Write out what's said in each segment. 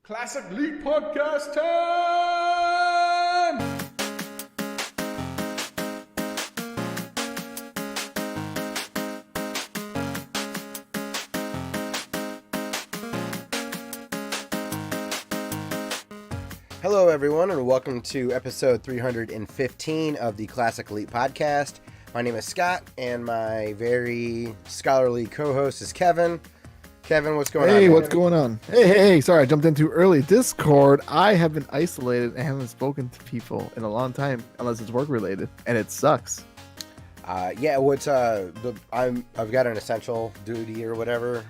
Classic League Podcast time! Hello, everyone, and welcome to episode 315 of the Classic Elite Podcast. My name is Scott, and my very scholarly co-host is Kevin. Kevin, what's going on? Hey, what's going on? Hey, sorry, I jumped in too early. Discord, I have been isolated and haven't spoken to people in a long time, unless it's work-related, and it sucks. I've got an essential duty or whatever.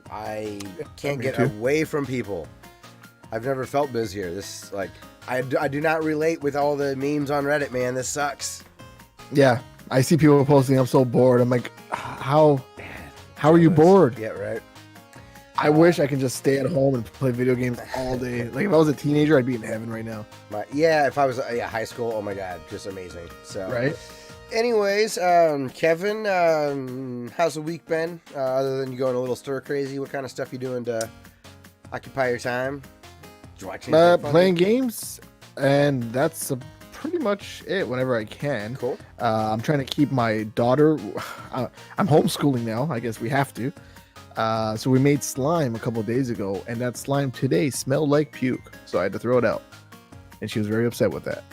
I can't get away from people. I've never felt busier. This, I do not relate with all the memes on Reddit, man. This sucks. Yeah, I see people posting, I'm so bored. I'm like, how are you bored? Yeah, right. I wish I could just stay at home and play video games all day. Like, if I was a teenager, I'd be in heaven right now. If I was high school, oh my God, just amazing. So, right? Anyways, Kevin, how's the week been? Other than you going a little stir crazy, what kind of stuff you doing to occupy your time? Playing games, and that's pretty much it whenever I can. Cool. I'm trying to keep my daughter. I'm homeschooling now. I guess we have to. So we made slime a couple of days ago, and that slime today smelled like puke. So I had to throw it out, and she was very upset with that.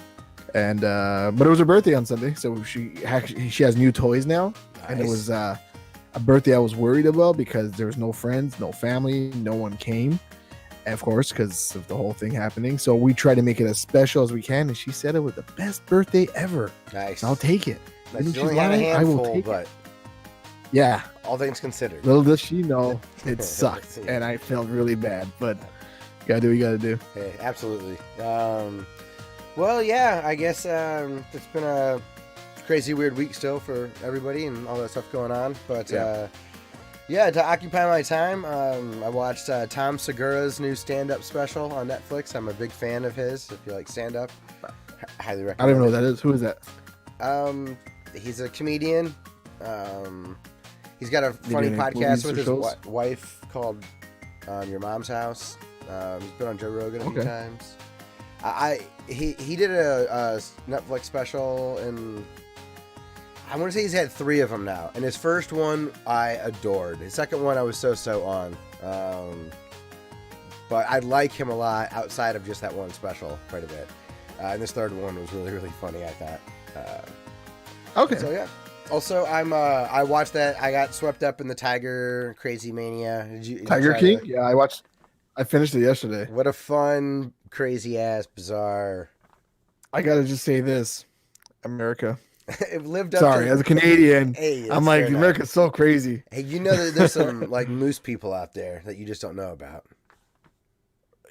And but it was her birthday on Sunday, so she has new toys now. Nice. And it was a birthday I was worried about because there was no friends, no family, no one came. And of course, because of the whole thing happening. So we tried to make it as special as we can. And she said it was the best birthday ever. Nice. I'll take it. Nice. You only had a handful, but yeah. All things considered. Little does she know, it sucked. Yeah. And I felt really bad. But you got to do what you got to do. Hey, absolutely. Well, yeah, I guess it's been a crazy, weird week still for everybody and all that stuff going on. But yeah, to occupy my time, I watched Tom Segura's new stand-up special on Netflix. I'm a big fan of his. If you like stand-up, highly recommend. I don't even know who that is. Who is that? He's a comedian. He's got a funny podcast with his wife called Your Mom's House. He's been on Joe Rogan a few times. He did a Netflix special, and I want to say he's had 3 of them now. And his first one I adored. His second one I was so on. But I like him a lot outside of just that one special quite a bit. And this third one was really, really funny, I thought. Okay. So yeah. Also, I watched that. I got swept up in the Tiger Crazy Mania. Did Tiger King? Yeah, I finished it yesterday. What a fun, crazy ass, bizarre. I gotta just say this, America. It lived up. Sorry, as a Canadian, hey, I'm like, America's so crazy. Hey, you know that there's some like moose people out there that you just don't know about.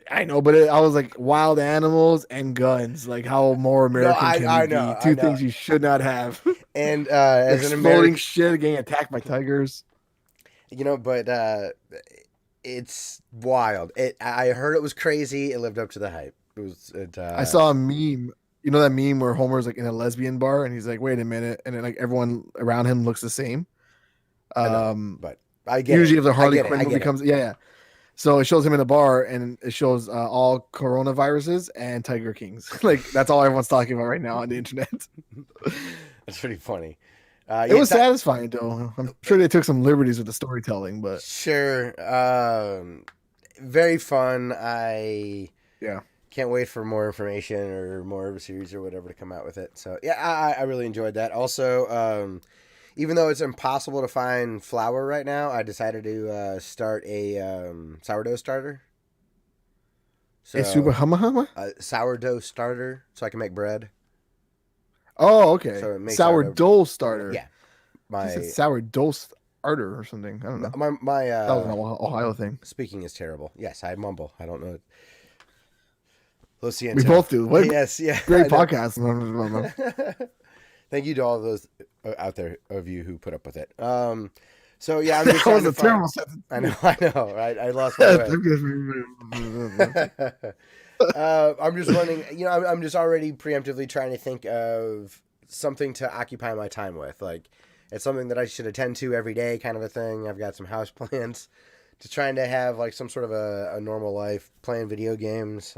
I know, but I was like wild animals and guns. Like how more American can you be? Two things you should not have. And as an American, shit, getting attacked by tigers. You know, but it's wild. I heard it was crazy. It lived up to the hype. I saw a meme. You know that meme where Homer's like in a lesbian bar and he's like, "Wait a minute," and then like everyone around him looks the same. But I get usually it. if the Harley Quinn movie comes, yeah. So it shows him in a bar and it shows all coronaviruses and Tiger Kings. Like that's all everyone's talking about right now on the internet. That's pretty funny. It was satisfying though. I'm sure they took some liberties with the storytelling, but sure, very fun. Can't wait for more information or more of a series or whatever to come out with it. So yeah, I really enjoyed that. Also, even though it's impossible to find flour right now, I decided to start a sourdough starter. So, a super humma? A sourdough starter, so I can make bread. Oh, okay. So sourdough starter. Yeah, sourdough starter or something. I don't know. My that was an Ohio thing. Speaking is terrible. Yes, I mumble. I don't know. We both do. What? Yes, yeah. Great podcast. Thank you to all of those out there of you who put up with it. So yeah, I'm just that was a terrible sentence. I know, right? I lost my way. I'm just wondering, I'm just already preemptively trying to think of something to occupy my time with. Like, it's something that I should attend to every day, kind of a thing. I've got some house plans just trying to have like some sort of a normal life, playing video games.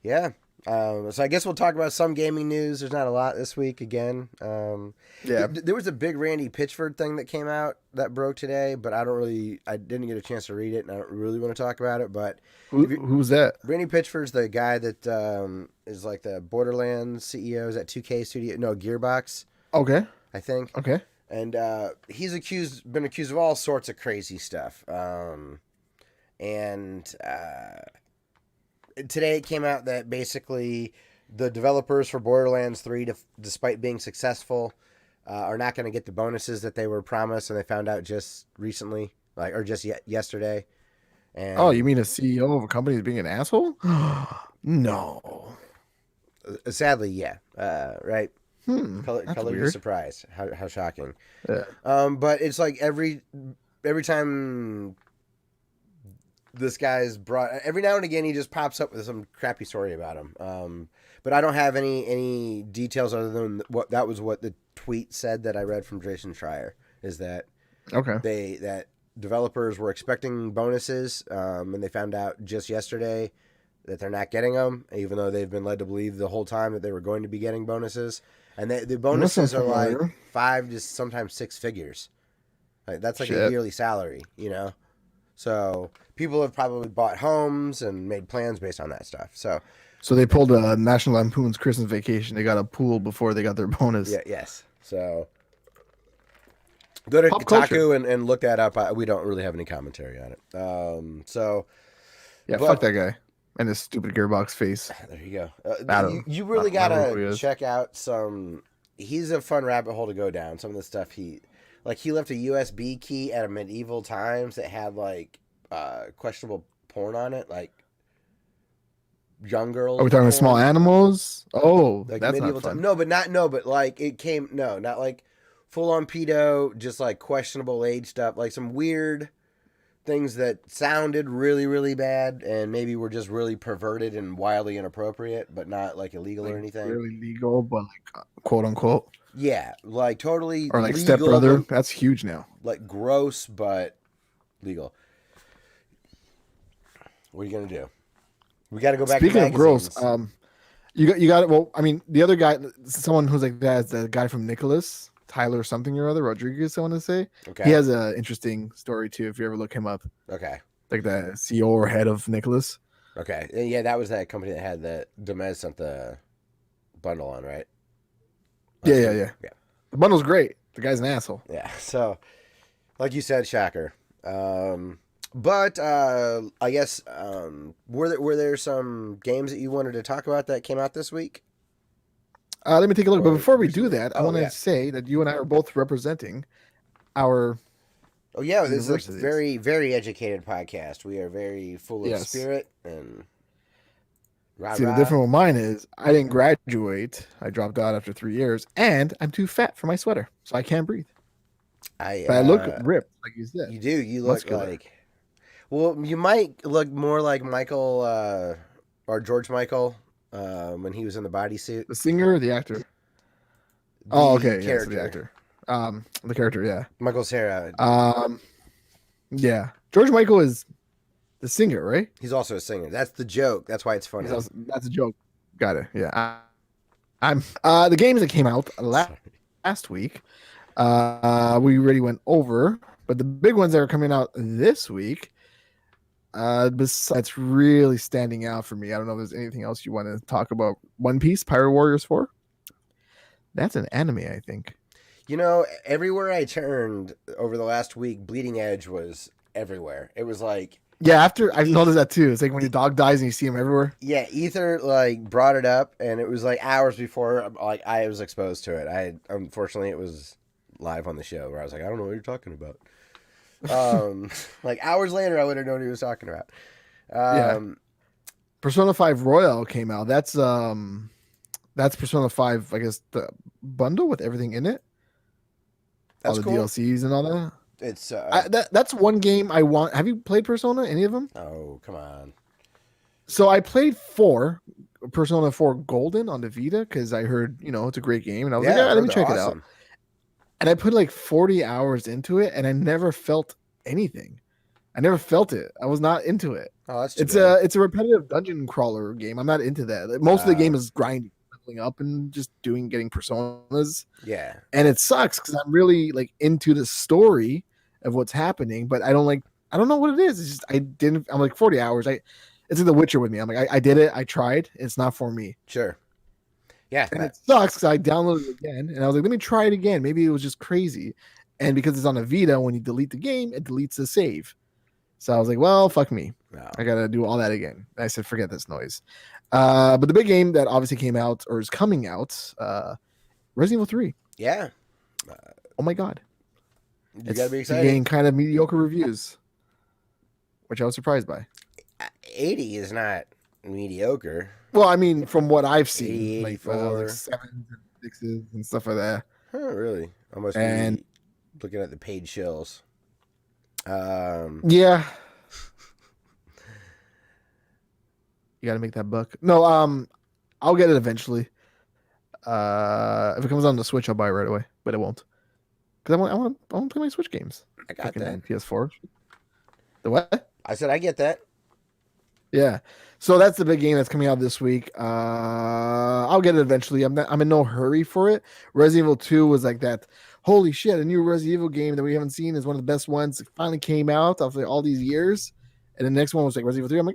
Yeah. So I guess we'll talk about some gaming news. There's not a lot this week again. There was a big Randy Pitchford thing that came out that broke today, but I didn't get a chance to read it, and I don't really want to talk about it. But who's that? Randy Pitchford's the guy that is like the Borderlands CEO at 2K Studio, no, Gearbox. Okay. I think. Okay. And he's been accused of all sorts of crazy stuff. Today it came out that basically the developers for Borderlands 3, despite being successful, are not going to get the bonuses that they were promised, and they found out just recently, or just yesterday. And you mean a CEO of a company is being an asshole? No. Sadly, yeah. Right. Color your surprise. How shocking. Yeah. But it's like every time this guy's brought, every now and again he just pops up with some crappy story about him. But I don't have any details other than what the tweet said that I read from Jason Schreier, is that that developers were expecting bonuses, and they found out just yesterday that they're not getting them, even though they've been led to believe the whole time that they were going to be getting bonuses. And the bonuses are like 5 to sometimes 6 figures. Like, that's like a yearly salary, you know? So people have probably bought homes and made plans based on that stuff. So they pulled a National Lampoon's Christmas Vacation. They got a pool before they got their bonus. Yeah, yes. So go to Kotaku and look that up. We don't really have any commentary on it. Fuck that guy and his stupid Gearbox face. There you go. You really gotta check out some. He's a fun rabbit hole to go down. Some of the stuff he left a USB key at a medieval times that had like questionable porn on it, like young girls. Are we talking small animals? Oh, like that's medieval not fun. But like it came not like full on pedo, just like questionable age stuff, like some weird things that sounded really, really bad and maybe were just really perverted and wildly inappropriate, but not like illegal or anything. Really legal, but like quote unquote. Yeah, like totally. Or like legal, stepbrother. That's huge now. Like gross, but legal. What are you gonna do? We got to go back. Speaking to of gross, you got it. Well, I mean, the other guy, someone who's like that, is the guy from Nicholas. Tyler something or other, Rodriguez, I want to say. Okay. He has an interesting story too, if you ever look him up. Okay. Like the CEO or head of Nicholas. Okay. Yeah, that was that company that had the Demez sent the bundle on, right? Yeah. The bundle's great. The guy's an asshole. Yeah. So, like you said, shocker. But I guess were there some games that you wanted to talk about that came out this week? Let me take a look. But before we do that, I want to say that you and I are both representing our. Oh yeah, this is a very, very educated podcast. We are very full of spirit and. See, the difference with mine is I didn't graduate. I dropped out after 3 years, and I'm too fat for my sweater, so I can't breathe. But I look ripped, like you said. You do. You look muscular. Like. Well, you might look more like Michael or George Michael. When he was in the bodysuit. The singer or the actor? Okay. Yeah, so the actor. The character, yeah. Michael Cera. Yeah. George Michael is the singer, right? He's also a singer. That's the joke. That's why it's funny. That's a joke. Got it. Yeah. I'm the games that came out last week. We already went over, but the big ones that are coming out this week. That's really standing out for me. I don't know if there's anything else you want to talk about. One Piece, Pirate Warriors 4. That's an anime, I think. You know, everywhere I turned over the last week, Bleeding Edge was everywhere. It was like... Yeah, I've noticed that too. It's like when your dog dies and you see him everywhere. Yeah, Ether brought it up, and it was like hours before I was exposed to it. Unfortunately, it was live on the show where I was like, I don't know what you're talking about. Like hours later, I would have known what he was talking about. Persona 5 Royal came out. That's Persona 5, I guess, the bundle with everything in it. That's all the DLCs and all that. It's that's one game I want. Have you played Persona? Any of them? Oh, come on. So I played Persona 4 Golden on the Vita because I heard it's a great game, and I was like, let me check it out. And I put like 40 hours into it, and I never felt anything. I never felt it. I was not into it. Oh, that's too bad. It's a repetitive dungeon crawler game. I'm not into that. Most of the game is grinding, leveling up, and just getting personas. Yeah, and it sucks because I'm really like into the story of what's happening, but I don't know what it is. It's just I'm like 40 hours. It's like The Witcher with me. I'm like I did it. I tried. It's not for me. Sure. Yeah, and it sucks because I downloaded it again, and I was like, let me try it again. Maybe it was just crazy. And because it's on a Vita, when you delete the game, it deletes the save. So I was like, well, fuck me. No. I got to do all that again. I said, forget this noise. But the big game that obviously came out or is coming out, Resident Evil 3. Yeah. Oh, my God. You got to be excited. Getting kind of mediocre reviews, which I was surprised by. 80 is not mediocre. Well, I mean, from what I've seen, like 7s and 6s and stuff like that. Huh, really? Almost looking at the paid shills. Yeah. You gotta make that buck. No, I'll get it eventually. If it comes on the Switch, I'll buy it right away, but it won't. Because I want to play my Switch games. I got that. PS4. The what? I said I get that. Yeah. So that's the big game that's coming out this week. I'll get it eventually. I'm in no hurry for it. Resident Evil 2 was like that. Holy shit, a new Resident Evil game that we haven't seen is one of the best ones. It finally came out after all these years. And the next one was like Resident Evil 3.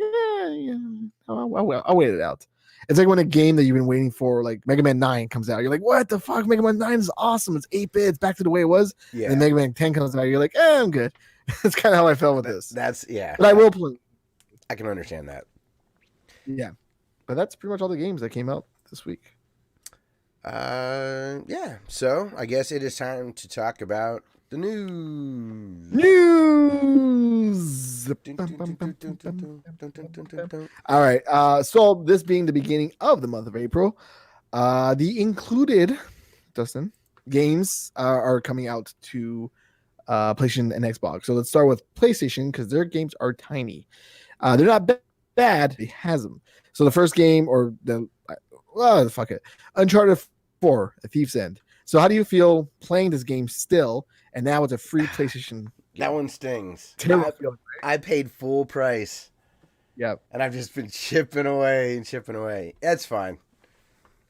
I'm like, I'll wait it out. It's like when a game that you've been waiting for, like Mega Man 9 comes out. You're like, what the fuck? Mega Man 9 is awesome. It's 8-bit. It's back to the way it was. Yeah. And then Mega Man 10 comes out. You're like, I'm good. That's kind of how I felt with this. Yeah. But I will play. I can understand that. Yeah. But that's pretty much all the games that came out this week. Yeah. So I guess it is time to talk about the news. All right. So this being the beginning of the month of April, the included Dustin games are coming out to PlayStation and Xbox. So let's start with PlayStation because their games are tiny. They're not bad. They has them. So the first game fuck it. Uncharted 4, A Thief's End. So how do you feel playing this game still, and now it's a free PlayStation game? That one stings. Terrible. I paid full price. Yep. And I've just been chipping away. That's fine.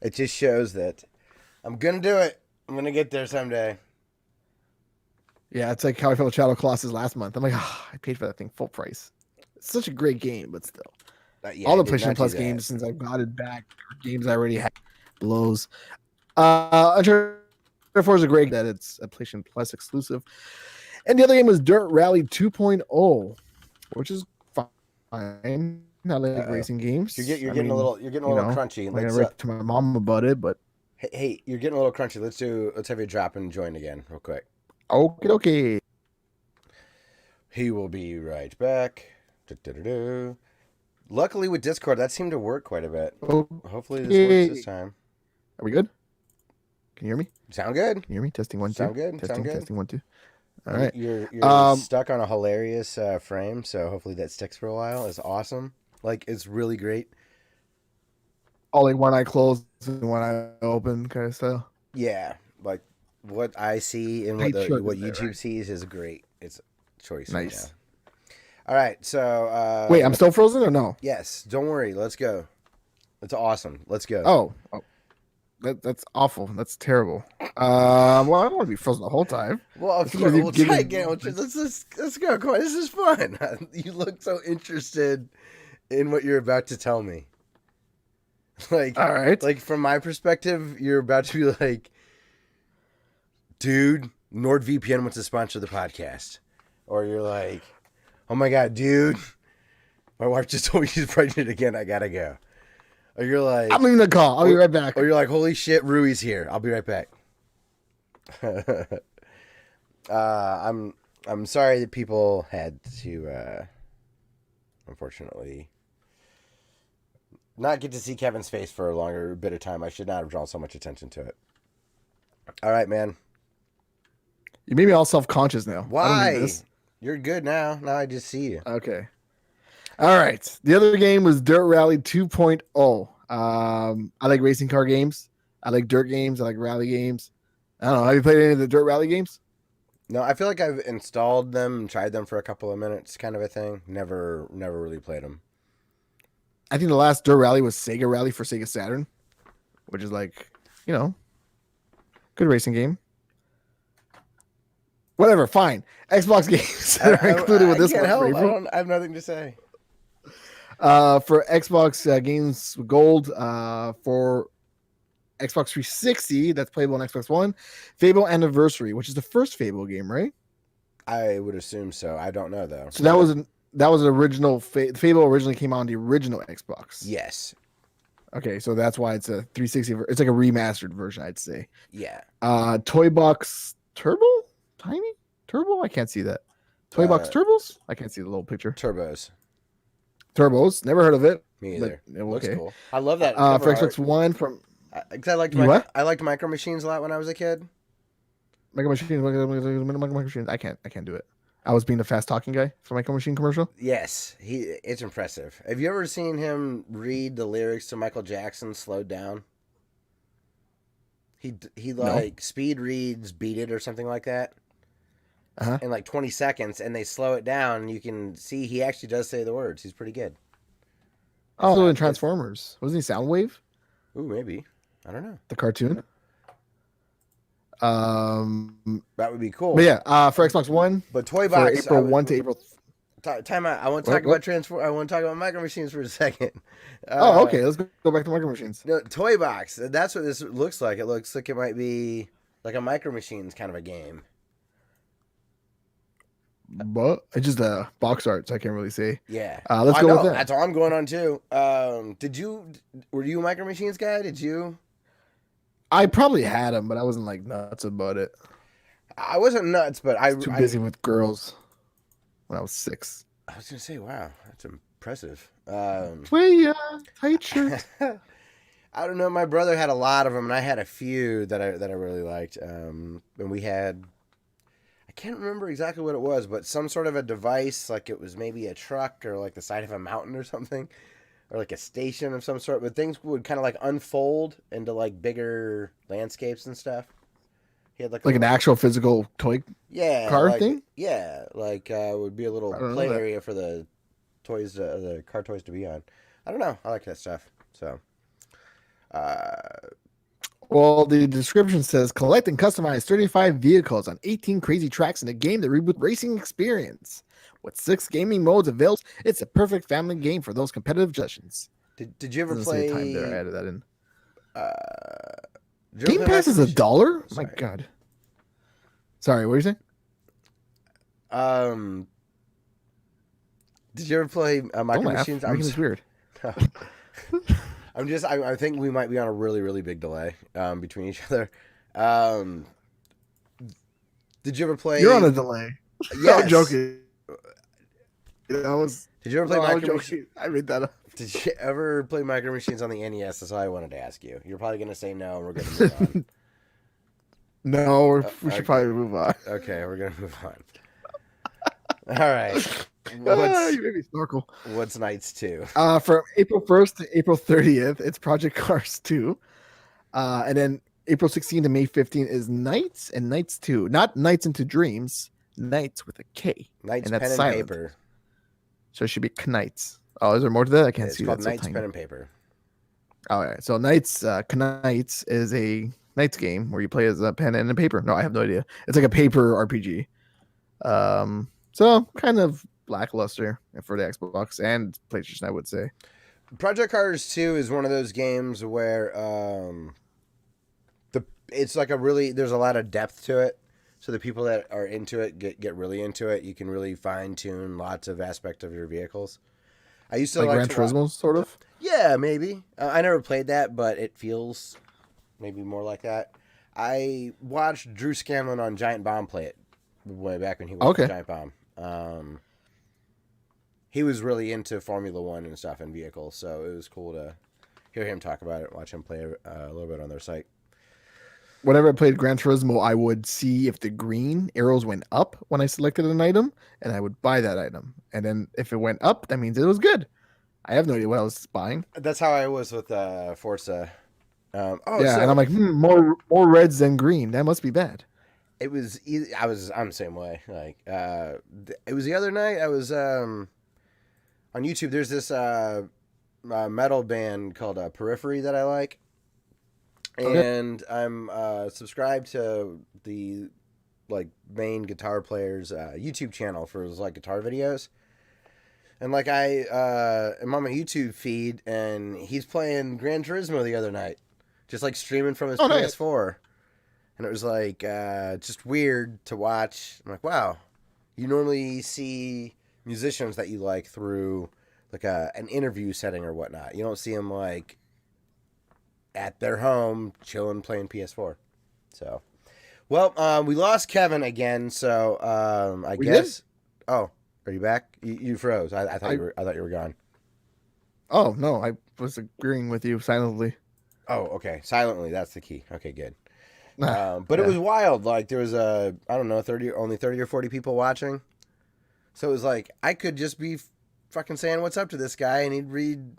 It just shows that I'm going to do it. I'm going to get there someday. Yeah, it's like how I felt with Shadow Colossus last month. I'm like, I paid for that thing full price. It's such a great game, but still. All the PlayStation Plus games since I got it back are games I already had. Blows. Uncharted 4 is a great that it's a PlayStation Plus exclusive. And the other game was Dirt Rally 2.0, which is fine. Not like racing games. You're getting a little crunchy. I'm gonna write to my mom about it, but hey, you're getting a little crunchy. Let's have you drop and join again real quick. Okay. He will be right back. Luckily with Discord, that seemed to work quite a bit. Hopefully this works this time. Are we good? Can you hear me? Sound good. Can you hear me? Testing 1 2. Sound good. Testing 1 2. All right. You're stuck on a hilarious frame, so hopefully that sticks for a while. It's awesome. Like, it's really great. All like one eye closed and one eye open kind of style. Yeah, like what I see and what YouTube sees is great. It's choice. Nice. Yeah. All right, so wait, I'm still frozen or no? Yes. Don't worry. Let's go. It's awesome. Let's go. Oh. That's awful. That's terrible. Well, I don't want to be frozen the whole time. Well, of course, we'll try again. Let's go. Come on, this is fun. You look so interested in what you're about to tell me. Like, all right. Like from my perspective, you're about to be like, dude, NordVPN wants to sponsor the podcast, or you're like, oh my god, dude, my wife just told me she's pregnant again. I gotta go. Or you're like, I'm leaving the call. I'll be right back. Or you're like, holy shit, Rui's here. I'll be right back. I'm sorry that people had to, unfortunately, not get to see Kevin's face for a longer bit of time. I should not have drawn so much attention to it. All right, man. You made me all self-conscious now. Why? You're good now. Now I just see you. Okay. All right. The other game was Dirt Rally 2.0. I like racing car games. I like dirt games. I like rally games. I don't know. Have you played any of the Dirt Rally games? No, I feel like I've installed them and tried them for a couple of minutes, kind of a thing. Never really played them. I think the last Dirt Rally was Sega Rally for Sega Saturn, which is like, good racing game. Whatever, fine. Xbox games that are included with this one. I have nothing to say. For Xbox games Gold, for Xbox 360, that's playable on Xbox One. Fable Anniversary, which is the first Fable game, right? I would assume so. I don't know though. So that was an original. Fable originally came on the original Xbox. Yes. Okay, so that's why it's a 360. It's like a remastered version, I'd say. Yeah. Toy Box Turbo, Tiny Turbo. I can't see that. Toy Box Turbos. I can't see the little picture. Turbos. Never heard of it. Me either. Okay. Looks cool. I love that. For Xbox One from. I liked Micro Machines a lot when I was a kid. Micro Machines. I can't do it. I was being the fast talking guy for Micro Machine commercial. Yes, it's impressive. Have you ever seen him read the lyrics to Michael Jackson slowed down? He speed reads "Beat It" or something like that. In like 20 seconds, and they slow it down, and you can see he actually does say the words. He's pretty good. Also in Transformers. Wasn't he Soundwave? Ooh, maybe. I don't know. The cartoon. That would be cool. But yeah, for Xbox One. But Toy Box April 1 to April. Time out. I want to talk about I want to talk about Micro Machines for a second. Okay. Let's go back to Micro Machines. No, Toy Box. That's what this looks like. It looks like it might be like a Micro Machines kind of a game. But it's just box art, so I can't really say. Yeah. Let's go with that. That's all I'm going on too. Were you a Micro Machines guy? Did you? I probably had them, but I wasn't like nuts about it. I wasn't nuts, but I was too busy with girls when I was 6. I was gonna say, wow, that's impressive. Play tight shirt. I don't know. My brother had a lot of them, and I had a few that I really liked. And we had. I can't remember exactly what it was, but some sort of a device, like it was maybe a truck or like the side of a mountain or something, or like a station of some sort. But things would kind of like unfold into like bigger landscapes and stuff. He had like an actual physical toy car thing. Yeah, like would be a little play area for the toys, the car toys to be on. I don't know. I like that stuff. So. Well, the description says collect and customize 35 vehicles on 18 crazy tracks in a game that reboots racing experience. With 6 gaming modes available, it's a perfect family game for those competitive sessions. Did you ever play? Time there, I added that in. Game Pass is $1? My God. Sorry, what were you saying? Did you ever play Micro Machines? I'm just weird. I think we might be on a really, really big delay between each other. Did you ever play? You're on a delay. Yeah, I'm joking. Did you ever play Micro Machines? I made that up. Did you ever play Micro Machines on the NES? That's all I wanted to ask you. You're probably going to say no, and we're going to move on. No, we should probably move on. Okay, we're going to move on. All right. You made me snorkel. What's Nights 2? From April 1st to April 30th, it's Project Cars 2. And then April 16th to May 15th is Nights and Nights 2. Not Nights into Dreams, Nights with a K. Nights, and that's pen silent. and paper. So it should be Knights. Oh, is there more to that? I can't see that. It's called Nights, pen and paper. All right. So Nights, Knights is a Nights game where you play as a pen and a paper. No, I have no idea. It's like a paper RPG. So kind of lackluster for the Xbox and PlayStation, I would say. Project Cars 2 is one of those games where it's like there's a lot of depth to it. So the people that are into it get really into it. You can really fine tune lots of aspects of your vehicles. I used to like Gran Turismo, sort of. Yeah, maybe. I never played that, but it feels maybe more like that. I watched Drew Scanlon on Giant Bomb play it way back when he was on Giant Bomb. He was really into Formula One and stuff and vehicles, so it was cool to hear him talk about it, watch him play a little bit on their site. Whenever I played Gran Turismo, I would see if the green arrows went up when I selected an item, and I would buy that item. And then if it went up, that means it was good. I have no idea what I was buying. That's how I was with Forza. And I'm like, more reds than green. That must be bad. I'm the same way. Like, it was the other night. I was on YouTube. There's this metal band called Periphery that I like, and I'm subscribed to the like main guitar player's YouTube channel for his like guitar videos. And like I am on my YouTube feed, and he's playing Gran Turismo the other night, just like streaming from his PS4. Nice. And it was like just weird to watch. I'm like, wow, you normally see musicians that you like through like an interview setting or whatnot. You don't see them like at their home chilling playing PS4. So, well, we lost Kevin again. So I guess. Did? Oh, are you back? You froze. I thought you were gone. Oh no, I was agreeing with you silently. Oh, okay, silently. That's the key. Okay, good. But it was wild. Like there was I don't know, only 30 or 40 people watching. So it was like I could just be fucking saying what's up to this guy, and he'd read.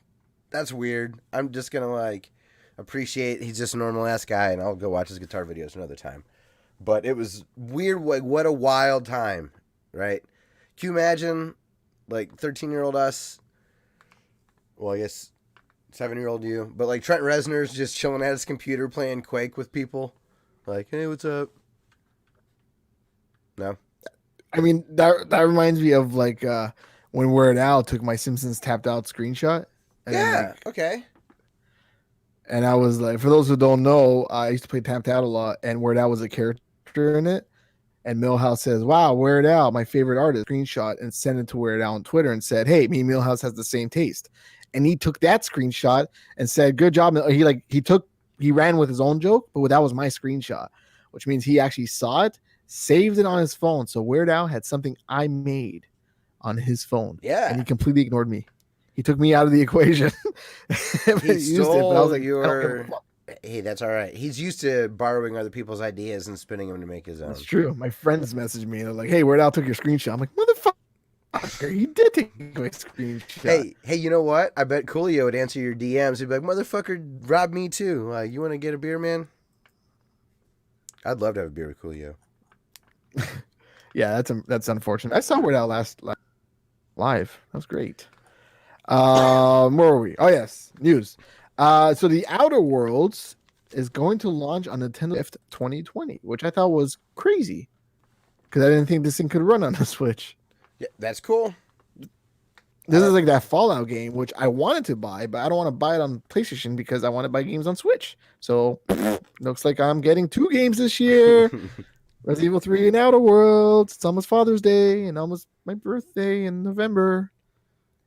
That's weird. I'm just gonna like appreciate he's just a normal ass guy, and I'll go watch his guitar videos another time. But it was weird. Like what a wild time, right? Can you imagine, like 13-year-old us? Well, I guess 7-year-old you, but like Trent Reznor's just chilling at his computer playing Quake with people. Like, hey, what's up? No, I mean that reminds me of like when Weird Al took my Simpsons tapped out screenshot. And yeah. Okay. And I was like, for those who don't know, I used to play tapped out a lot, and Weird Al was a character in it. And Millhouse says, "Wow, Weird Al, my favorite artist." Screenshot and sent it to Weird Al on Twitter and said, "Hey, me and Millhouse has the same taste." And he took that screenshot and said, "Good job." He ran with his own joke, but that was my screenshot, which means he actually saw it, saved it on his phone. So Weird Al had something I made on his phone. Yeah. And he completely ignored me. He took me out of the equation. He stole your... Hey, that's all right. He's used to borrowing other people's ideas and spinning them to make his own. That's true. My friends messaged me and they're like, "Hey, Weird Al took your screenshot." I'm like, "Motherfucker, he did take my screenshot." Hey, you know what? I bet Coolio would answer your DMs. He'd be like, "Motherfucker, robbed me too. You want to get a beer, man?" I'd love to have a beer with Coolio. Yeah, that's unfortunate. I saw Weird Al last live. That was great. Where were we? Oh yes, news. So the Outer Worlds is going to launch on Nintendo 5th 2020, which I thought was crazy because I didn't think this thing could run on the Switch. Yeah, that's cool. This is like that Fallout game, which I wanted to buy, but I don't want to buy it on PlayStation because I want to buy games on Switch. So looks like I'm getting 2 games this year. Resident Evil 3 and Outer Worlds. It's almost Father's Day and almost my birthday in November.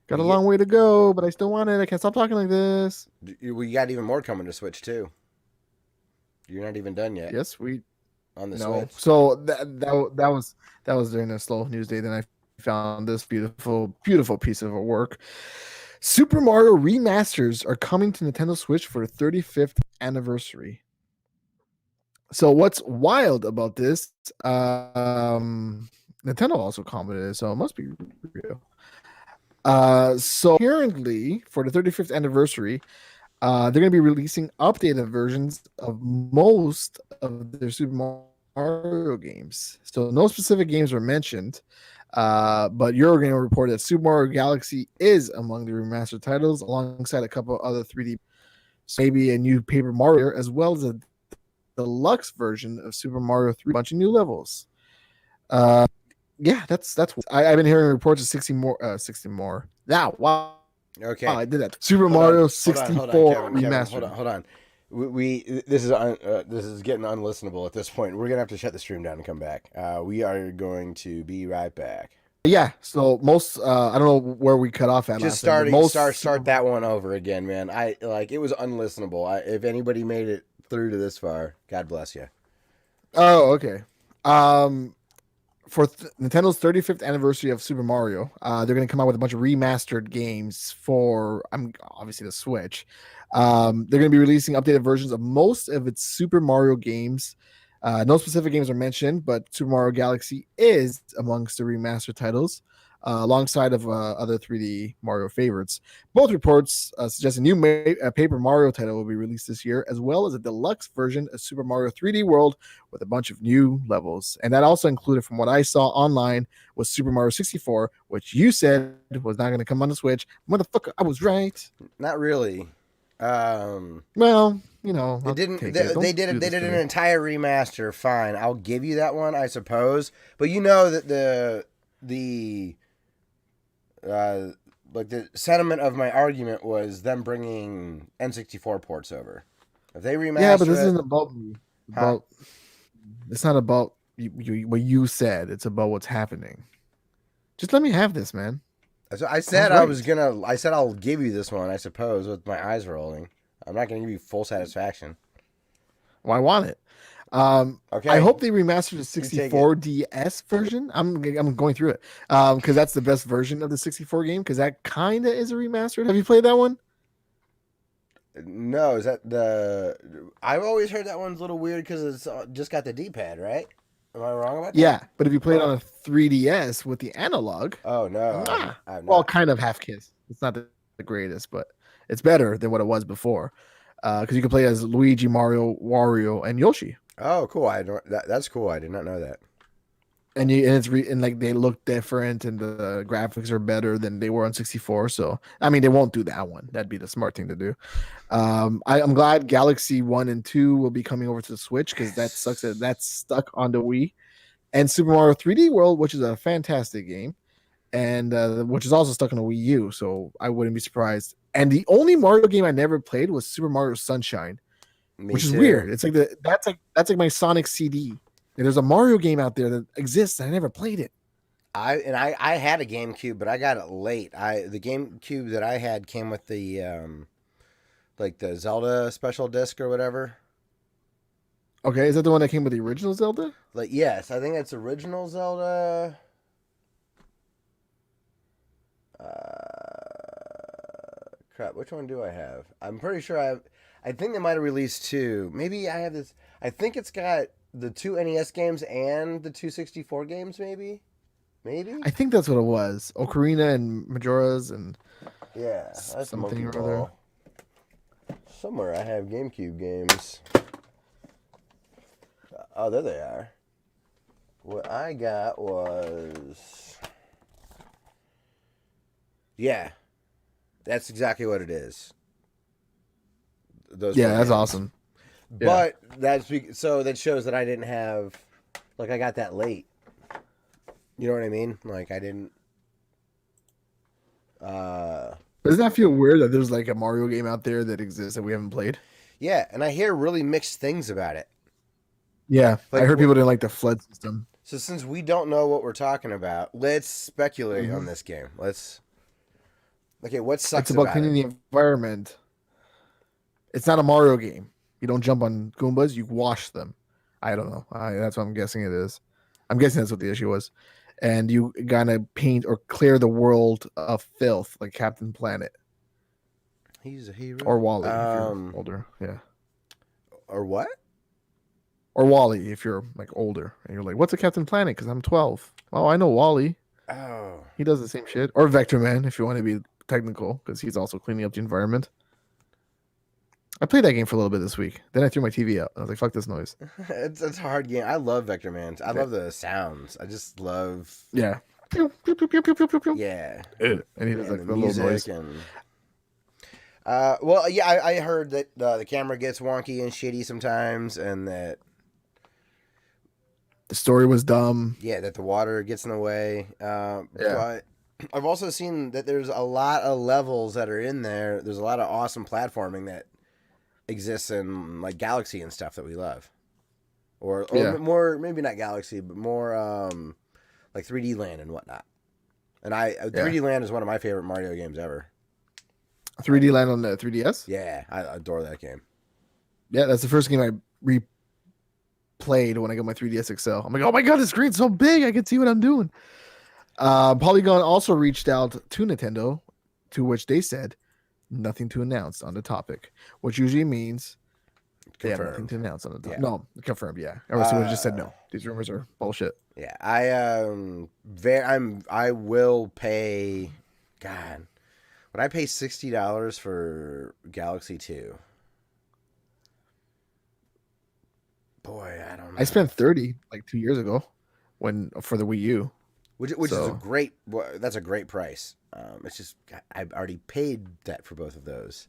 Got a long way to go, but I still want it. I can't stop talking like this. We got even more coming to Switch too. You're not even done yet. Yes, on the Switch. So that was during a slow news day. Then I found this beautiful piece of work. Super Mario Remasters are coming to Nintendo Switch for the 35th anniversary. So what's wild about this? Nintendo also commented, so it must be real. So apparently for the 35th anniversary, they're going to be releasing updated versions of most of their Super Mario games. So no specific games were mentioned, but you're going to report that Super Mario Galaxy is among the remastered titles alongside a couple other 3D, so maybe a new Paper Mario, as well as a deluxe version of Super Mario 3, a bunch of new levels. Yeah, that's I've been hearing reports of 60 more. Now, wow. Okay. Wow, I did that. Super Mario 64 remastered. Kevin, hold on. This is getting unlistenable at this point. We're gonna have to shut the stream down and come back. We are going to be right back. Yeah. So most I don't know where we cut off at. Just start that one over again, man. It was unlistenable. If anybody made it through to this far, God bless you. Oh, okay. For Nintendo's 35th anniversary of Super Mario, they're going to come out with a bunch of remastered games for obviously the Switch. They're going to be releasing updated versions of most of its Super Mario games. No specific games are mentioned, but Super Mario Galaxy is amongst the remastered titles. alongside of other 3D Mario favorites. Both reports suggest a new Paper Mario title will be released this year, as well as a deluxe version of Super Mario 3D World with a bunch of new levels. And that also included, from what I saw online, was Super Mario 64, which you said was not going to come on the Switch. Motherfucker, I was right. Not really. Well, you know, they did an entire remaster. Fine, I'll give you that one, I suppose. But you know that the sentiment of my argument was them bringing N64 ports over. If they remaster, yeah, but this isn't about it's not about what you said. It's about what's happening. Just let me have this, man. So I said I said I'll give you this one, I suppose, with my eyes rolling. I'm not gonna give you full satisfaction. Well, I want it. Okay. I hope they remastered the 64 DS version. I'm going through it because that's the best version of the 64 game, because that kind of is a remastered. Have you played that one? No, is that the? I've always heard that one's a little weird because it's just got the D-pad, right? Am I wrong about that? Yeah, but if you play it on a 3DS with the analog, oh no, well, kind of half kiss. It's not the greatest, but it's better than what it was before because you can play as Luigi, Mario, Wario, and Yoshi. Oh, cool! That's cool. I did not know that. And like they look different, and the graphics are better than they were on 64. So I mean, they won't do that one. That'd be the smart thing to do. I'm glad Galaxy 1 and 2 will be coming over to the Switch, because that sucks that that's stuck on the Wii. And Super Mario 3D World, which is a fantastic game, and which is also stuck on the Wii U. So I wouldn't be surprised. And the only Mario game I never played was Super Mario Sunshine. Which is weird. It's like that's like my Sonic CD. And there's a Mario game out there that exists. I never played it. I had a GameCube, but I got it late. The GameCube that I had came with the like the Zelda special disc or whatever. Okay, is that the one that came with the original Zelda? Like, yes, I think that's original Zelda. Crap, which one do I have? I'm pretty sure I think they might have released two. Maybe I have this. I think it's got the 2 NES games and the 2 64 games, maybe? I think that's what it was. Ocarina and Majora's and... Yeah, that's something or other. Somewhere I have GameCube games. Oh, there they are. What I got was... Yeah. That's exactly what it is. That's awesome. But so that shows that I didn't have, like, I got that late. You know what I mean? Like, I didn't. Doesn't that feel weird that there's like a Mario game out there that exists that we haven't played? Yeah, and I hear really mixed things about it. Yeah, like, I heard people didn't like the flood system. So since we don't know what we're talking about, let's speculate on this game. Okay, what sucks about it? It's about cleaning the environment. It's not a Mario game. You don't jump on Goombas, you wash them. I don't know. That's what I'm guessing it is. I'm guessing that's what the issue was. And you gotta paint or clear the world of filth, like Captain Planet. He's a hero. Or Wally, if you're older. Yeah. Or what? Or Wally, if you're like older. And you're like, what's a Captain Planet? Because I'm 12. Oh, I know Wally. Oh. He does the same shit. Or Vector Man, if you want to be technical, because he's also cleaning up the environment. I played that game for a little bit this week. Then I threw my TV out. I was like, fuck this noise. It's a hard game. I love Vector Man. I love the sounds. I just love... Yeah. Yeah. And he does like the little noise. And... well, yeah, I heard that the camera gets wonky and shitty sometimes, and that... The story was dumb. Yeah, that the water gets in the way. But I've also seen that there's a lot of levels that are in there. There's a lot of awesome platforming that exists in like Galaxy and stuff that we love, or more, maybe not Galaxy, but more like 3D Land and whatnot. And 3D Land is one of my favorite Mario games ever. 3D Land on the 3DS? Yeah, I adore that game. Yeah, that's the first game I replayed when I got my 3DS XL. I'm like, oh my god, the screen's so big, I can see what I'm doing. Polygon also reached out to Nintendo, to which they said nothing to announce on the topic, which usually means They have nothing to announce on the top. Yeah. No, confirmed. Yeah, or someone just said no. These rumors are bullshit. Yeah, I will pay. God, would I pay $60 for Galaxy 2? Boy, I don't know. I spent $30 like 2 years ago for the Wii U, which is a great. That's a great price. It's just I've already paid that for both of those.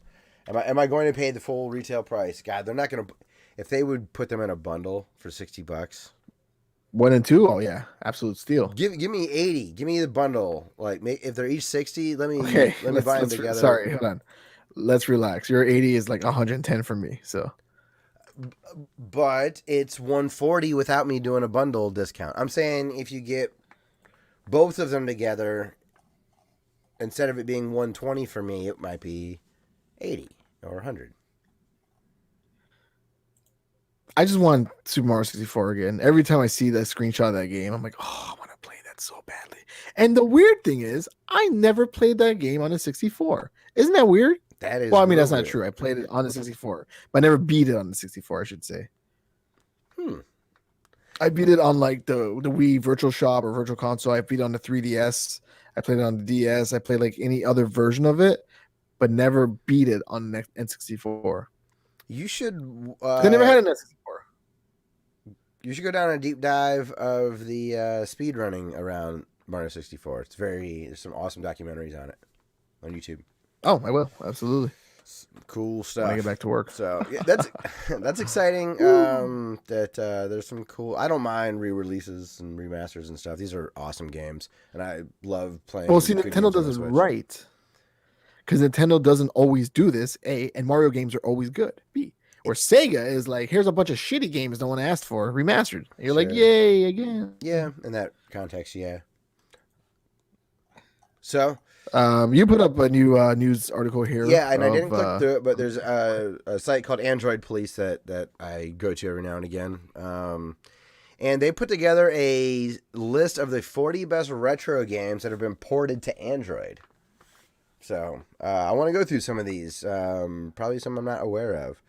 Am I going to pay the full retail price? God, they're not going to. If they would put them in a bundle for $60, 1 and 2, oh yeah, absolute steal. Give me 80. Give me the bundle. Like if they're each 60, let me buy them together. Sorry, hold on. Let's relax. Your 80 is like 110 for me. So, but it's 140 without me doing a bundle discount. I'm saying if you get both of them together, instead of it being 120 for me, it might be 80 or 100. I just want Super Mario 64 again. Every time I see that screenshot of that game, I'm like, oh, I want to play that so badly. And the weird thing is, I never played that game on a 64. Isn't that weird? That is. Well, I mean, that's not true. I played it on the 64, but I never beat it on the 64, I should say. I beat it on like the Wii Virtual Shop or Virtual Console. I beat it on the 3DS. I played it on the DS. I played like any other version of it, but never beat it on the N64. You should. I never had an N64. You should go down a deep dive of the speed running around Mario 64. There's some awesome documentaries on it on YouTube. Oh, I will. Absolutely. Cool stuff. When I get back to work. So yeah, that's exciting. That there's some cool. I don't mind re-releases and remasters and stuff. These are awesome games, and I love playing. Well, see, Nintendo does it right, because Nintendo doesn't always do this. A, and Mario games are always good. B, or Sega is like, here's a bunch of shitty games no one asked for, remastered. And you're like, yay again. Yeah, in that context, yeah. So. You put up a new news article here. Yeah, and I didn't click through it, but there's a site called Android Police that I go to every now and again. And they put together a list of the 40 best retro games that have been ported to Android. So I want to go through some of these, probably some I'm not aware of.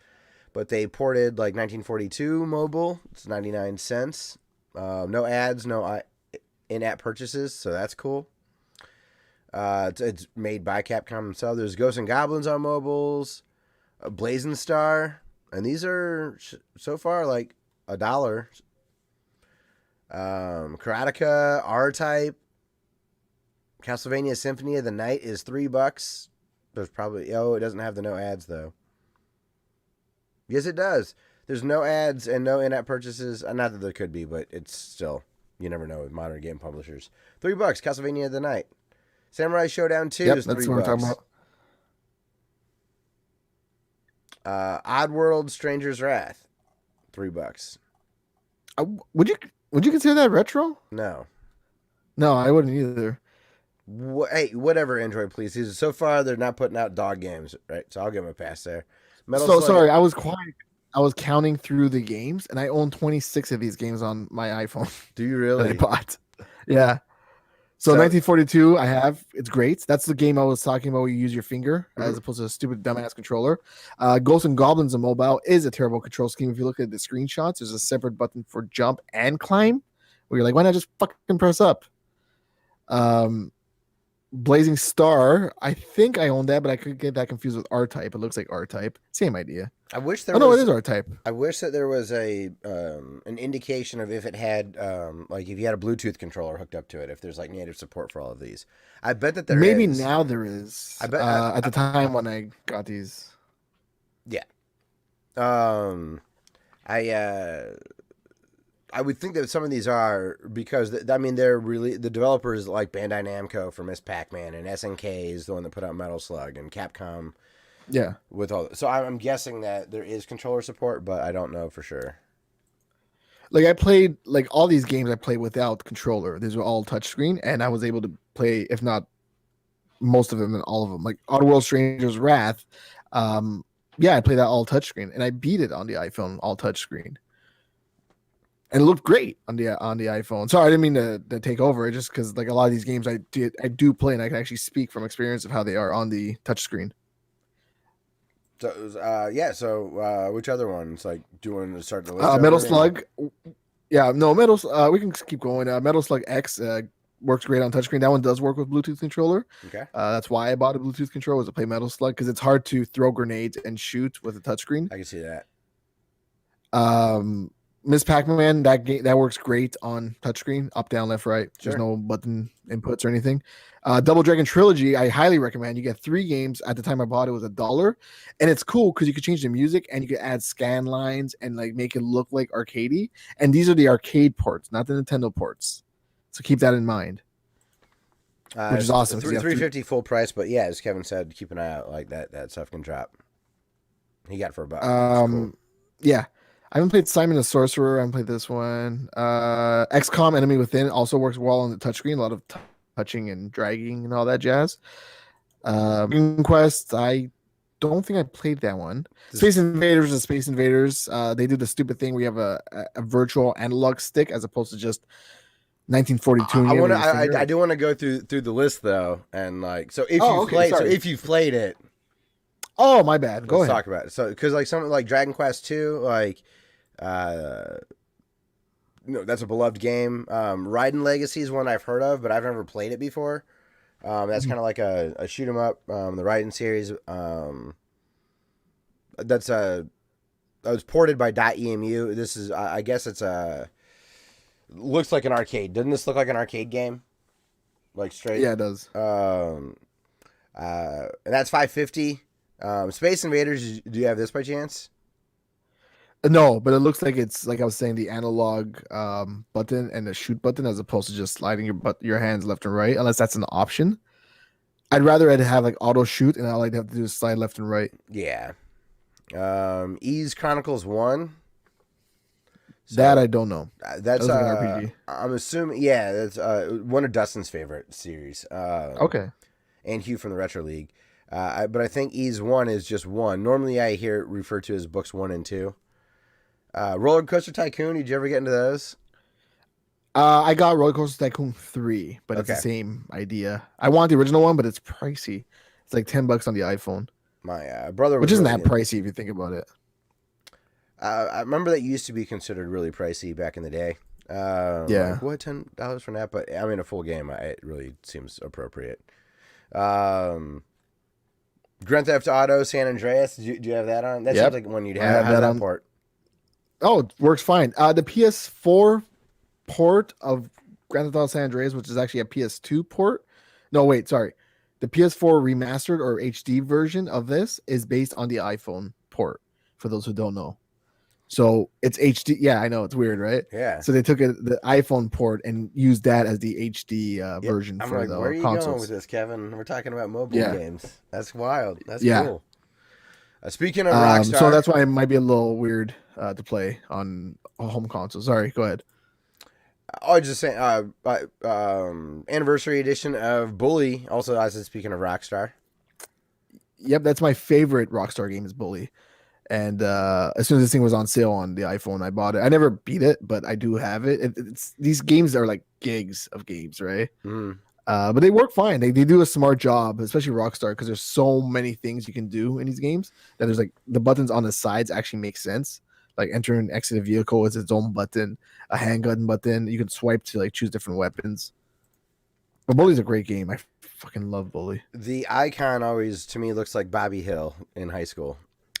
But they ported like 1942 mobile. It's 99 cents. No ads, no in-app purchases, so that's cool. It's made by Capcom themselves. There's Ghosts and Goblins on mobiles, Blazing Star, and these are so far like $1. Karateka, R-Type, Castlevania Symphony of the Night is $3. There's probably it doesn't have the no ads though. Yes, it does. There's no ads and no in-app purchases. Not that there could be, but it's still, you never know with modern game publishers. $3. Castlevania of the Night. Samurai Showdown 2 is $3. That's what I'm talking about. Oddworld Stranger's Wrath, $3. Would you consider that retro? No, I wouldn't either. Hey, whatever, Android, please. So far, they're not putting out dog games, right? So I'll give them a pass there. Sorry, I was quiet. I was counting through the games, and I own 26 of these games on my iPhone. Do you really? That I bought. Yeah. So 1942, it's great. That's the game I was talking about where you use your finger as opposed to a stupid dumbass controller. Ghosts and Goblins on mobile is a terrible control scheme. If you look at the screenshots, there's a separate button for jump and climb where you're like, why not just fucking press up? Blazing Star, I think I own that, but I could get that confused with R-Type. It looks like R-Type. Same idea. I wish there no, it is R-Type. I wish that there was an indication of if it had like if you had a Bluetooth controller hooked up to it, if there's like native support for all of these. I bet that there Maybe is. Now there is. I bet at the time when I got these. Yeah. I would think that some of these are because they're really the developers like Bandai Namco for Miss Pac-Man and SNK is the one that put out Metal Slug and Capcom. Yeah, with all so I'm guessing that there is controller support, but I don't know for sure. Like I played like all these games I played without controller. These were all touchscreen, and I was able to play if not most of them and all of them. Like Oddworld Stranger's Wrath. Yeah, I played that all touchscreen, and I beat it on the iPhone all touchscreen. And it looked great on the iPhone. Sorry, I didn't mean to take over. It just because like a lot of these games I do play, and I can actually speak from experience of how they are on the touchscreen. So which other ones? Like, do you want to start the list? Metal Slug. Yeah, no, Metal. We can keep going. Metal Slug X works great on touchscreen. That one does work with Bluetooth controller. Okay. That's why I bought a Bluetooth controller, was to play Metal Slug, because it's hard to throw grenades and shoot with a touchscreen. I can see that. Miss Pac-Man, that works great on touchscreen, up, down, left, right. Sure. There's no button inputs or anything. Double Dragon Trilogy, I highly recommend. You get 3 games. At the time I bought it was $1, and it's cool because you can change the music and you can add scan lines and like make it look like arcadey. And these are the arcade ports, not the Nintendo ports. So keep that in mind. Which is awesome. $350 full price, but yeah, as Kevin said, keep an eye out. Like that stuff can drop. He got it for $1. Cool. Yeah. I haven't played Simon the Sorcerer. I haven't played this one. XCOM Enemy Within also works well on the touchscreen. A lot of touching and dragging and all that jazz. Dragon Quest, I don't think I played that one. Space Invaders is Space Invaders. They do the stupid thing where you have a virtual analog stick as opposed to just 1942. I do want to go through the list though, and like, so if you've played it. Oh, my bad. Go ahead. Talk about it. So, because like something like Dragon Quest 2, like, that's a beloved game. Raiden Legacy is one I've heard of, but I've never played it before. That's kind of like a shoot 'em up. The Raiden series. That was ported by .emu. This is, I guess it's looks like an arcade. Doesn't this look like an arcade game? Like straight. Yeah, it does. And that's $550. Space Invaders, do you have this by chance? No, but it looks like it's, like I was saying, the analog button and the shoot button as opposed to just sliding your hands left and right, unless that's an option. I'd rather it have like auto shoot, and all I'd have to do is slide left and right. Yeah. Ys Chronicles 1. So, that I don't know. That's an RPG. I'm assuming, yeah, that's one of Dustin's favorite series. Okay. And Hugh from the Retro League. But I think Ys 1 is just 1. Normally I hear it referred to as books 1 and 2. Roller Coaster Tycoon, did you ever get into those? I got Roller Coaster Tycoon 3, but it's the same idea. I want the original one, but it's pricey. It's like $10 on the iPhone. My brother, which isn't that pricey if you think about it. I remember that used to be considered really pricey back in the day. Yeah. Like, what, $10 for that? But I mean, a full game, it really seems appropriate. Grand Theft Auto San Andreas. Do you have that on? That seems like one you'd have. How's that port? Oh, it works fine. The PS4 port of Grand Theft Auto San Andreas, which is actually a PS2 port. No, wait, sorry. The PS4 remastered or HD version of this is based on the iPhone port, for those who don't know. So it's HD. Yeah, I know. It's weird, right? Yeah. So they took the iPhone port and used that as the HD version for the consoles. Where are you going with this, Kevin? We're talking about mobile games. That's wild. That's cool. Speaking of Rockstar. So that's why it might be a little weird to play on a home console. Sorry, go ahead. I was just saying, anniversary edition of Bully. Also, I said, speaking of Rockstar. Yep, that's my favorite Rockstar game is Bully. And as soon as this thing was on sale on the iPhone, I bought it. I never beat it, but I do have it. It's these games are like gigs of games, right? Mm. But they work fine. They do a smart job, especially Rockstar, because there's so many things you can do in these games that there's like the buttons on the sides actually make sense. Like enter and exit a vehicle is its own button, a handgun button. You can swipe to like choose different weapons. But Bully's a great game. I fucking love Bully. The icon always, to me, looks like Bobby Hill in high school.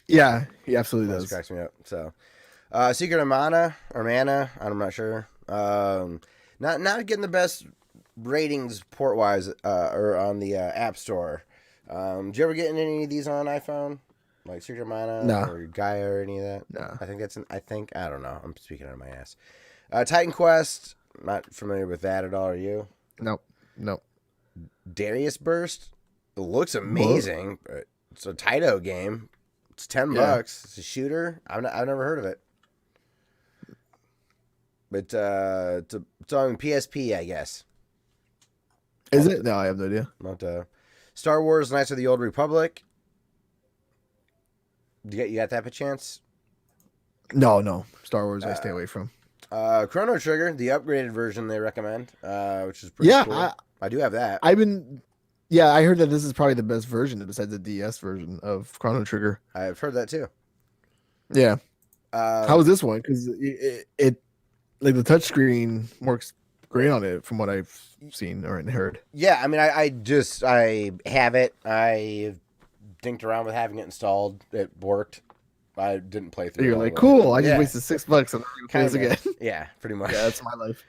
Yeah, he absolutely does. Cracks me up. So, Secret of Mana, I'm not sure. Not getting the best ratings port wise, or on the App Store. Did you ever get any of these on iPhone, like Secret of Mana or Gaia or any of that? No. I don't know. I'm speaking out of my ass. Titan Quest. Not familiar with that at all. Are you? Nope. Darius Burst. It looks amazing. But it's a Taito game. It's $10. Yeah. It's a shooter. I've never heard of it. But it's on PSP, I guess. Is it? No, I have no idea. Not Star Wars: Knights of the Old Republic. You got that by chance? No. Star Wars I stay away from. Chrono Trigger, the upgraded version they recommend, which is pretty cool. I do have that. Yeah, I heard that this is probably the best version besides the DS version of Chrono Trigger. I've heard that too. Yeah. How Um, was this one? Because it like the touchscreen works great on it from what I've seen or heard. yeah, I mean, I have it. I dinked around with having it installed. It worked. I didn't play through. You're it like, all the way. cool. I just Yeah, wasted $6 and never play this kinda. again. Yeah, pretty much. Yeah, that's my life.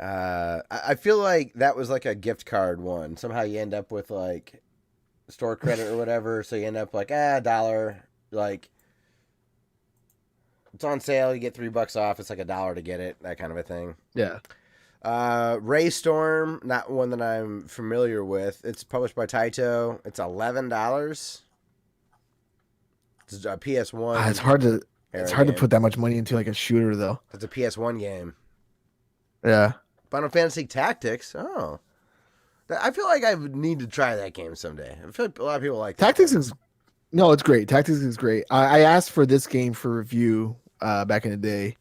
I feel like that was like a gift card one. Somehow you end up with like store credit or whatever, so you end up like $1. Like it's on sale, you get $3 off. It's like $1 to get it, that kind of a thing. Yeah. Ray Storm, not one that I'm familiar with. It's published by Taito. It's $11. It's a PS1. It's hard to game. put that much money into like a shooter though. It's a PS1 game. Yeah. Final Fantasy Tactics. Oh. I feel like I would need to try that game someday. I feel like a lot of people like that. Tactics is it's great. Tactics is great. I asked for this game for review back in the day.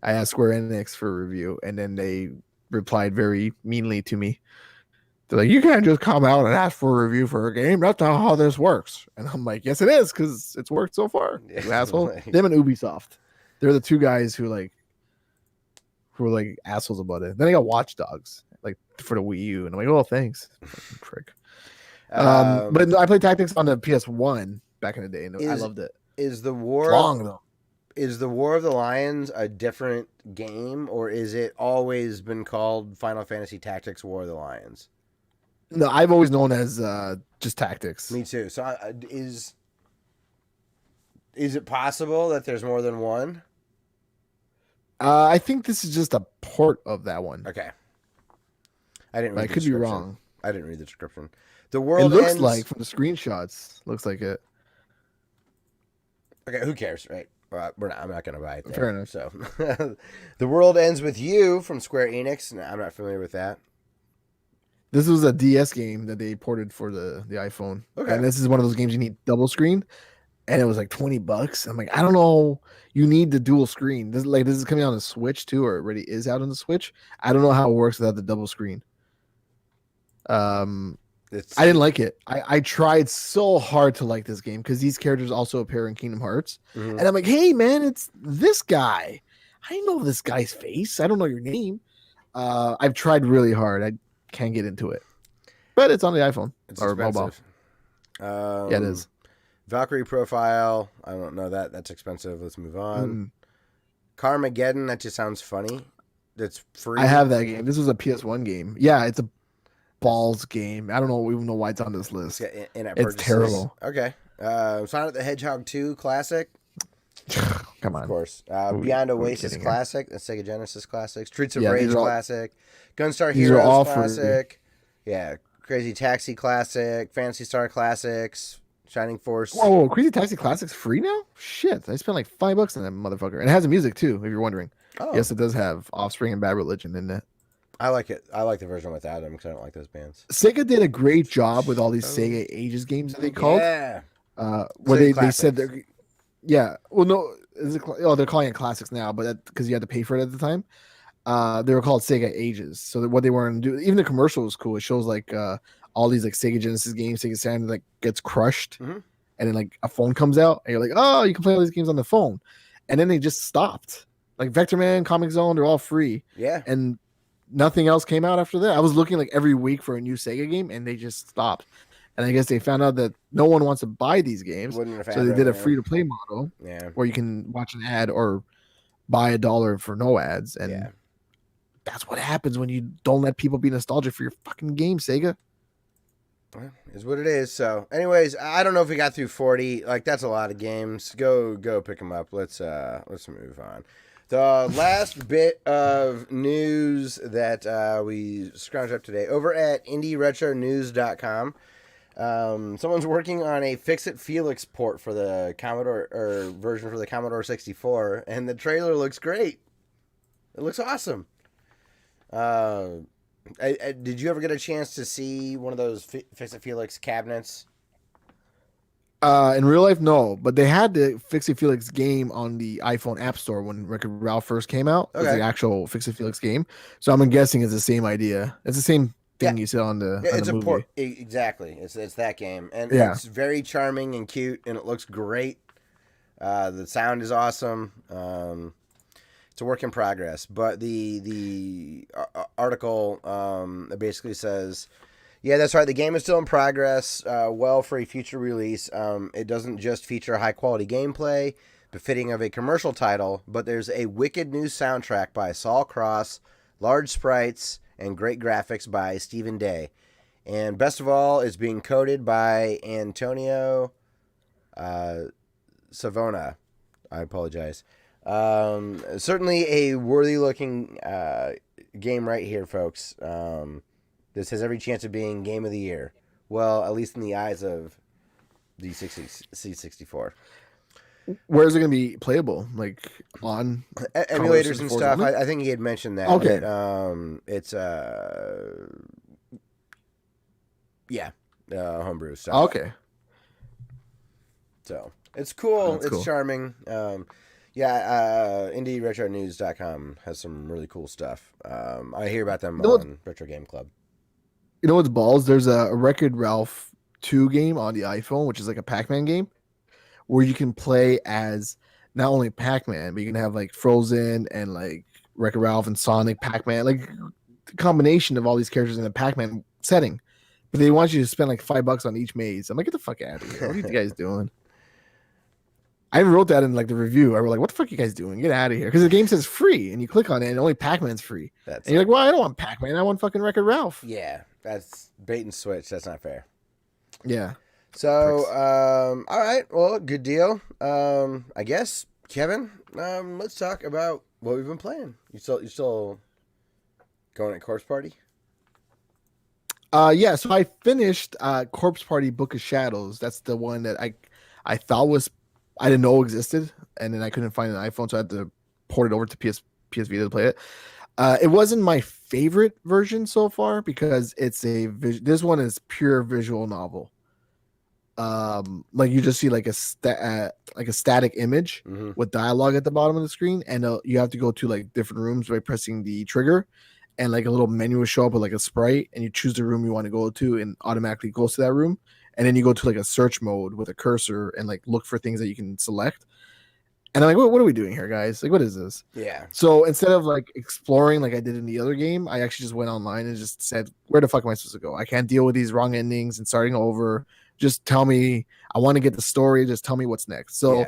I asked Square Enix for a review, and then they replied very meanly to me. They're like, "You can't just come out and ask for a review for a game. That's not how this works." And I'm like, "Yes, it is, because it's worked so far." You asshole. Them and Ubisoft. They're the two guys who were like assholes about it. Then I got Watch Dogs like for the Wii U, and I'm like, "Oh, thanks, fucking prick." But I played Tactics on the PS1 back in the day, and I loved it. Is the war Long though? Is the War of the Lions a different game, or is it always been called Final Fantasy Tactics War of the Lions? No, I've always known as just Tactics. Me too. So is it possible that there's more than one? I think this is just a port of that one. Okay. I didn't read I the could be description. wrong. I didn't read the description. The world It looks ends... like from the screenshots. Looks like it. Okay, who cares, right? I'm not going to buy it there. Fair enough. So, The World Ends With You from Square Enix. No, I'm not familiar with that. This was a DS game that they ported for the iPhone. Okay. And this is one of those games you need double screen. And it was like $20. I'm like, I don't know. You need the dual screen. This is coming out on the Switch too, or it already is out on the Switch. I don't know how it works without the double screen. I didn't like it. I tried so hard to like this game because these characters also appear in Kingdom Hearts. Mm-hmm. And I'm like, hey man, it's this guy. I know this guy's face. I don't know your name. I've tried really hard. I can't get into it. But it's on the iPhone or expensive. Mobile. Yeah, it is. Valkyrie Profile. I don't know that. That's expensive. Let's move on. Carmageddon. That just sounds funny. That's free. I have that game. This was a PS1 game. Yeah, it's a balls game. I don't even know why it's on this list. It's terrible. Okay. Sonic the Hedgehog 2 Classic. Come on. Of course. Beyond Oasis Classic. The Sega Genesis Classic. Streets of Rage Classic. Gunstar Heroes Classic. Yeah. Crazy Taxi Classic. Fantasy Star Classics. Shining Force. Whoa, Crazy Taxi Classic's free now? Shit. I spent like $5 on that motherfucker. And it has music too, if you're wondering. Oh. Yes, it does have Offspring and Bad Religion in it. I like it. I like the version without them because I don't like those bands. Sega did a great job with all these Sega Ages games that they called. Yeah. Where they said they're... Yeah. Well, no. They're calling it classics now, but because you had to pay for it at the time. They were called Sega Ages. So what they weren't doing, even the commercial was cool. It shows like all these like Sega Genesis games, Sega Saturn like gets crushed, and then like a phone comes out, and you're like, oh, you can play all these games on the phone, and then they just stopped. Like Vector Man, Comic Zone, they're all free. Yeah, and nothing else came out after that. I was looking like every week for a new Sega game, and they just stopped. And I guess they found out that no one wants to buy these games, so they did a free-to-play model, where you can watch an ad or buy $1 for no ads, and that's what happens when you don't let people be nostalgic for your fucking game, Sega. Well, is what it is. So, anyways, I don't know if we got through 40. Like that's a lot of games. Go pick them up. Let's move on. The last bit of news that we scrounged up today over at indieretronews.com. Someone's working on a Fix-It Felix port for the Commodore or version for the Commodore 64, and the trailer looks great. It looks awesome. Did you ever get a chance to see one of those Fix-It Felix cabinets? In real life, no. But they had the Fix-It Felix game on the iPhone App Store when Wreck-It Ralph first came out. Okay. It was the actual Fix-It Felix game. So I'm guessing it's the same idea. It's the same thing you said on the it's movie. Exactly. It's that game, and Yeah. it's very charming and cute, and it looks great. The sound is awesome. It's a work in progress, but the article basically says, yeah, that's right. The game is still in progress, well for a future release. It doesn't just feature high quality gameplay befitting of a commercial title, but there's a wicked new soundtrack by Saul Cross, large sprites, and great graphics by Stephen Day. And best of all, it's being coded by Antonio Savona. I apologize. Certainly a worthy looking game right here, folks. This has every chance of being game of the year. Well, at least in the eyes of the C64. Where is it going to be playable? Like on emulators and stuff. I think he had mentioned that. Okay. It's homebrew stuff. Okay. So it's cool. That's it's cool. Charming. IndieRetroNews.com has some really cool stuff. I hear about them on Retro Game Club. You know what's balls? There's a Wreck-It Ralph 2 game on the iPhone, which is like a Pac-Man game, where you can play as not only Pac-Man, but you can have like Frozen and like Wreck-It Ralph and Sonic, Pac-Man, like the combination of all these characters in a Pac-Man setting. But they want you to spend like $5 on each maze. I'm like, get the fuck out of here. What are you guys doing? I even wrote that in like the review. I was like, what the fuck are you guys doing? Get out of here. Because the game says free and you click on it and only Pac-Man's free. And you're like, well, I don't want Pac-Man. I want fucking Wreck-It Ralph. Yeah, that's bait and switch. That's not fair. Yeah. So, all right. Well, good deal. I guess, Kevin, let's talk about what we've been playing. You still going at Corpse Party? Yeah, so I finished Corpse Party Book of Shadows. That's the one that I thought I didn't know existed, and then I couldn't find an iPhone, so I had to port it over to PS Vita to play it. It wasn't my favorite version so far because it's this one is pure visual novel. Like you just see like a static image with dialogue at the bottom of the screen, and you have to go to like different rooms by pressing the trigger, and like a little menu will show up with like a sprite, and you choose the room you want to go to, and automatically goes to that room. And then you go to like a search mode with a cursor and like look for things that you can select. And I'm like, what are we doing here, guys? Like, what is this? Yeah. So instead of like exploring like I did in the other game, I actually just went online and just said, where the fuck am I supposed to go? I can't deal with these wrong endings and starting over. Just tell me, I want to get the story. Just tell me what's next. So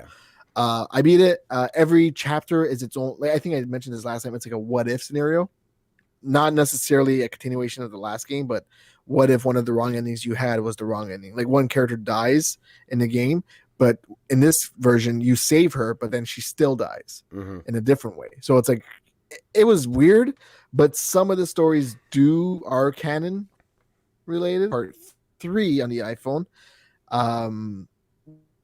I beat it. Every chapter is its own. Like, I think I mentioned this last time. It's like a what if scenario. Not necessarily a continuation of the last game, but what if one of the wrong endings you had was the wrong ending? Like one character dies in the game, but in this version you save her, but then she still dies in a different way. So it's like, it was weird, but some of the stories are canon related. Part 3 on the iPhone,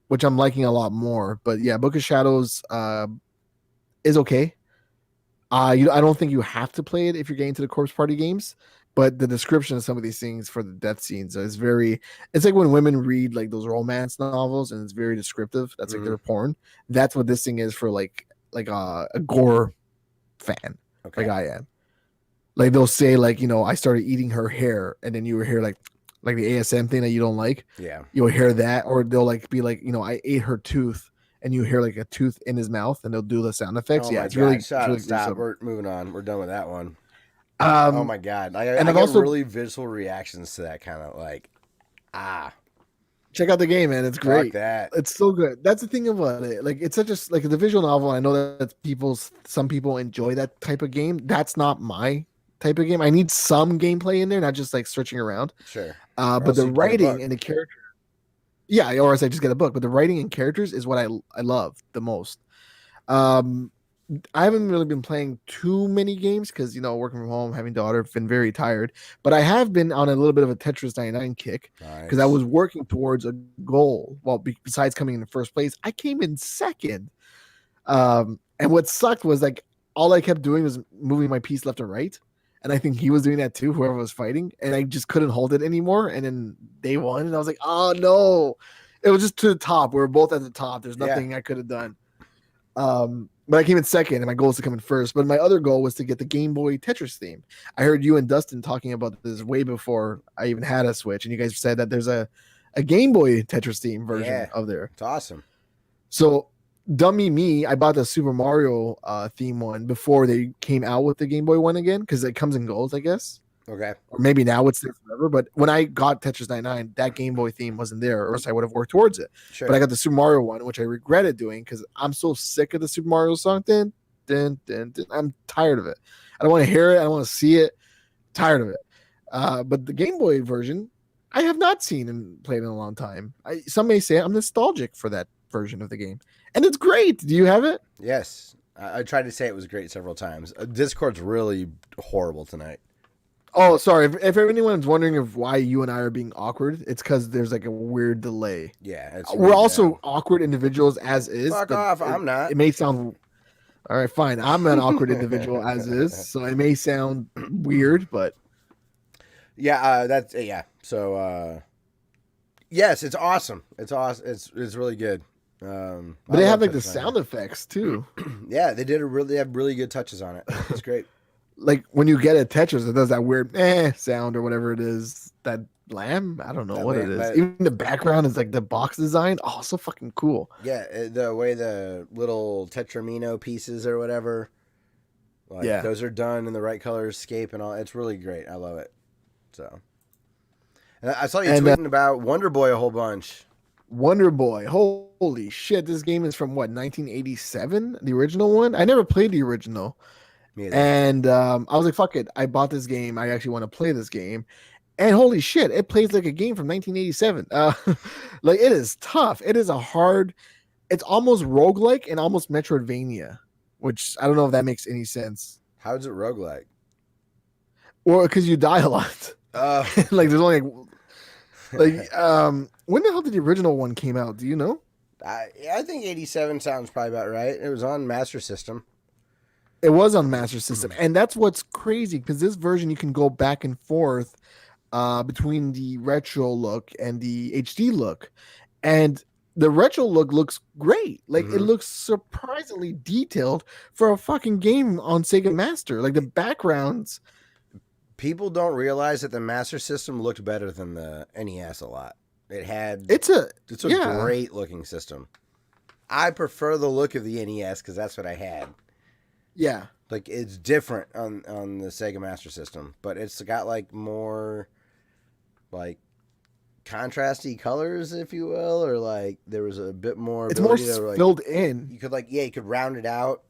which I'm liking a lot more. But yeah, Book of Shadows is okay. I don't think you have to play it if you're getting to the Corpse Party games, but the description of some of these things for the death scenes is it's like when women read like those romance novels and it's very descriptive. That's like their porn. That's what this thing is for like a gore fan, like I am. Like they'll say like, I started eating her hair, and then you will hear like the ASM thing that you don't like. Yeah. You'll hear that, or they'll like be like, I ate her tooth. And you hear like a tooth in his mouth, and they'll do the sound effects. It's really stop. We're moving on. We're done with that one. Oh my god! I get also really visual reactions to that kind of like, Check out the game, man. It's great. Fuck that. It's so good. That's the thing about it. Like it's such a like the visual novel. I know that some people enjoy that type of game. That's not my type of game. I need some gameplay in there, not just like searching around. Sure. But the writing and the character. Yeah, or else I just get a book. But the writing and characters is what I love the most. I haven't really been playing too many games because, working from home, having daughter, been very tired. But I have been on a little bit of a Tetris 99 kick because I was working towards a goal. Well, besides coming in the first place, I came in second. And what sucked was like all I kept doing was moving my piece left and right. And I think he was doing that too, whoever was fighting. And I just couldn't hold it anymore. And then they won. And I was like, oh, no. It was just to the top. We were both at the top. There's nothing I could have done. But I came in second, and my goal is to come in first. But my other goal was to get the Game Boy Tetris theme. I heard you and Dustin talking about this way before I even had a Switch, and you guys said that there's a Game Boy Tetris theme version of there. It's awesome. So, dummy me, I bought the Super Mario theme one before they came out with the Game Boy one again, because it comes and goes, I guess. Okay. Or maybe now it's there forever. But when I got Tetris 99, that Game Boy theme wasn't there, or else I would have worked towards it. Sure. But I got the Super Mario one, which I regretted doing because I'm so sick of the Super Mario song. Dun, dun, dun, dun. I'm tired of it. I don't want to hear it. I don't want to see it. Tired of it. But the Game Boy version, I have not seen and played in a long time. Some may say I'm nostalgic for that version of the game. And it's great. Do you have it? Yes. I tried to say it was great several times. Discord's really horrible tonight. Oh, sorry. If anyone's wondering why you and I are being awkward, it's because there's like a weird delay. Yeah. We're also awkward individuals as is. Fuck off. I'm not. It may sound... All right, fine. I'm an awkward individual as is, so it may sound weird, but... Yeah, that's... Yeah. So, yes, it's awesome. It's awesome. It's really good. But they have like the sound effects, too. Yeah, they have really good touches on it. It's great. Like when you get a Tetris, it does that weird sound or whatever it is. That lamb, I don't know what it is. Even the background is like the box design. Oh, so fucking cool. Yeah, the way the little Tetramino pieces or whatever. Like, those are done in the right color scape and all. It's really great. I love it. So, and I saw you tweeting about Wonder Boy a whole bunch. Wonder Boy, holy shit! This game is from what 1987, the original one. I never played the original. And I was like, fuck it. I bought this game. I actually want to play this game. And holy shit, it plays like a game from 1987. Like, it is tough. It is it's almost roguelike and almost Metroidvania, which I don't know if that makes any sense. How is it roguelike? Well, because you die a lot. Like, there's only when the hell did the original one came out? Do you know? I think 87 sounds probably about right. It was on Master System. It was on Master System, and that's what's crazy, because this version you can go back and forth between the retro look and the HD look, and the retro look looks great. Like, it looks surprisingly detailed for a fucking game on Sega Master. Like, the backgrounds. People don't realize that the Master System looked better than the NES a lot. It's a great looking system. I prefer the look of the NES because that's what I had. Yeah. Like, it's different on the Sega Master System, but it's got like more like contrasty colors, if you will, or like there was a bit more. It's more to, filled in. You could you could round it out.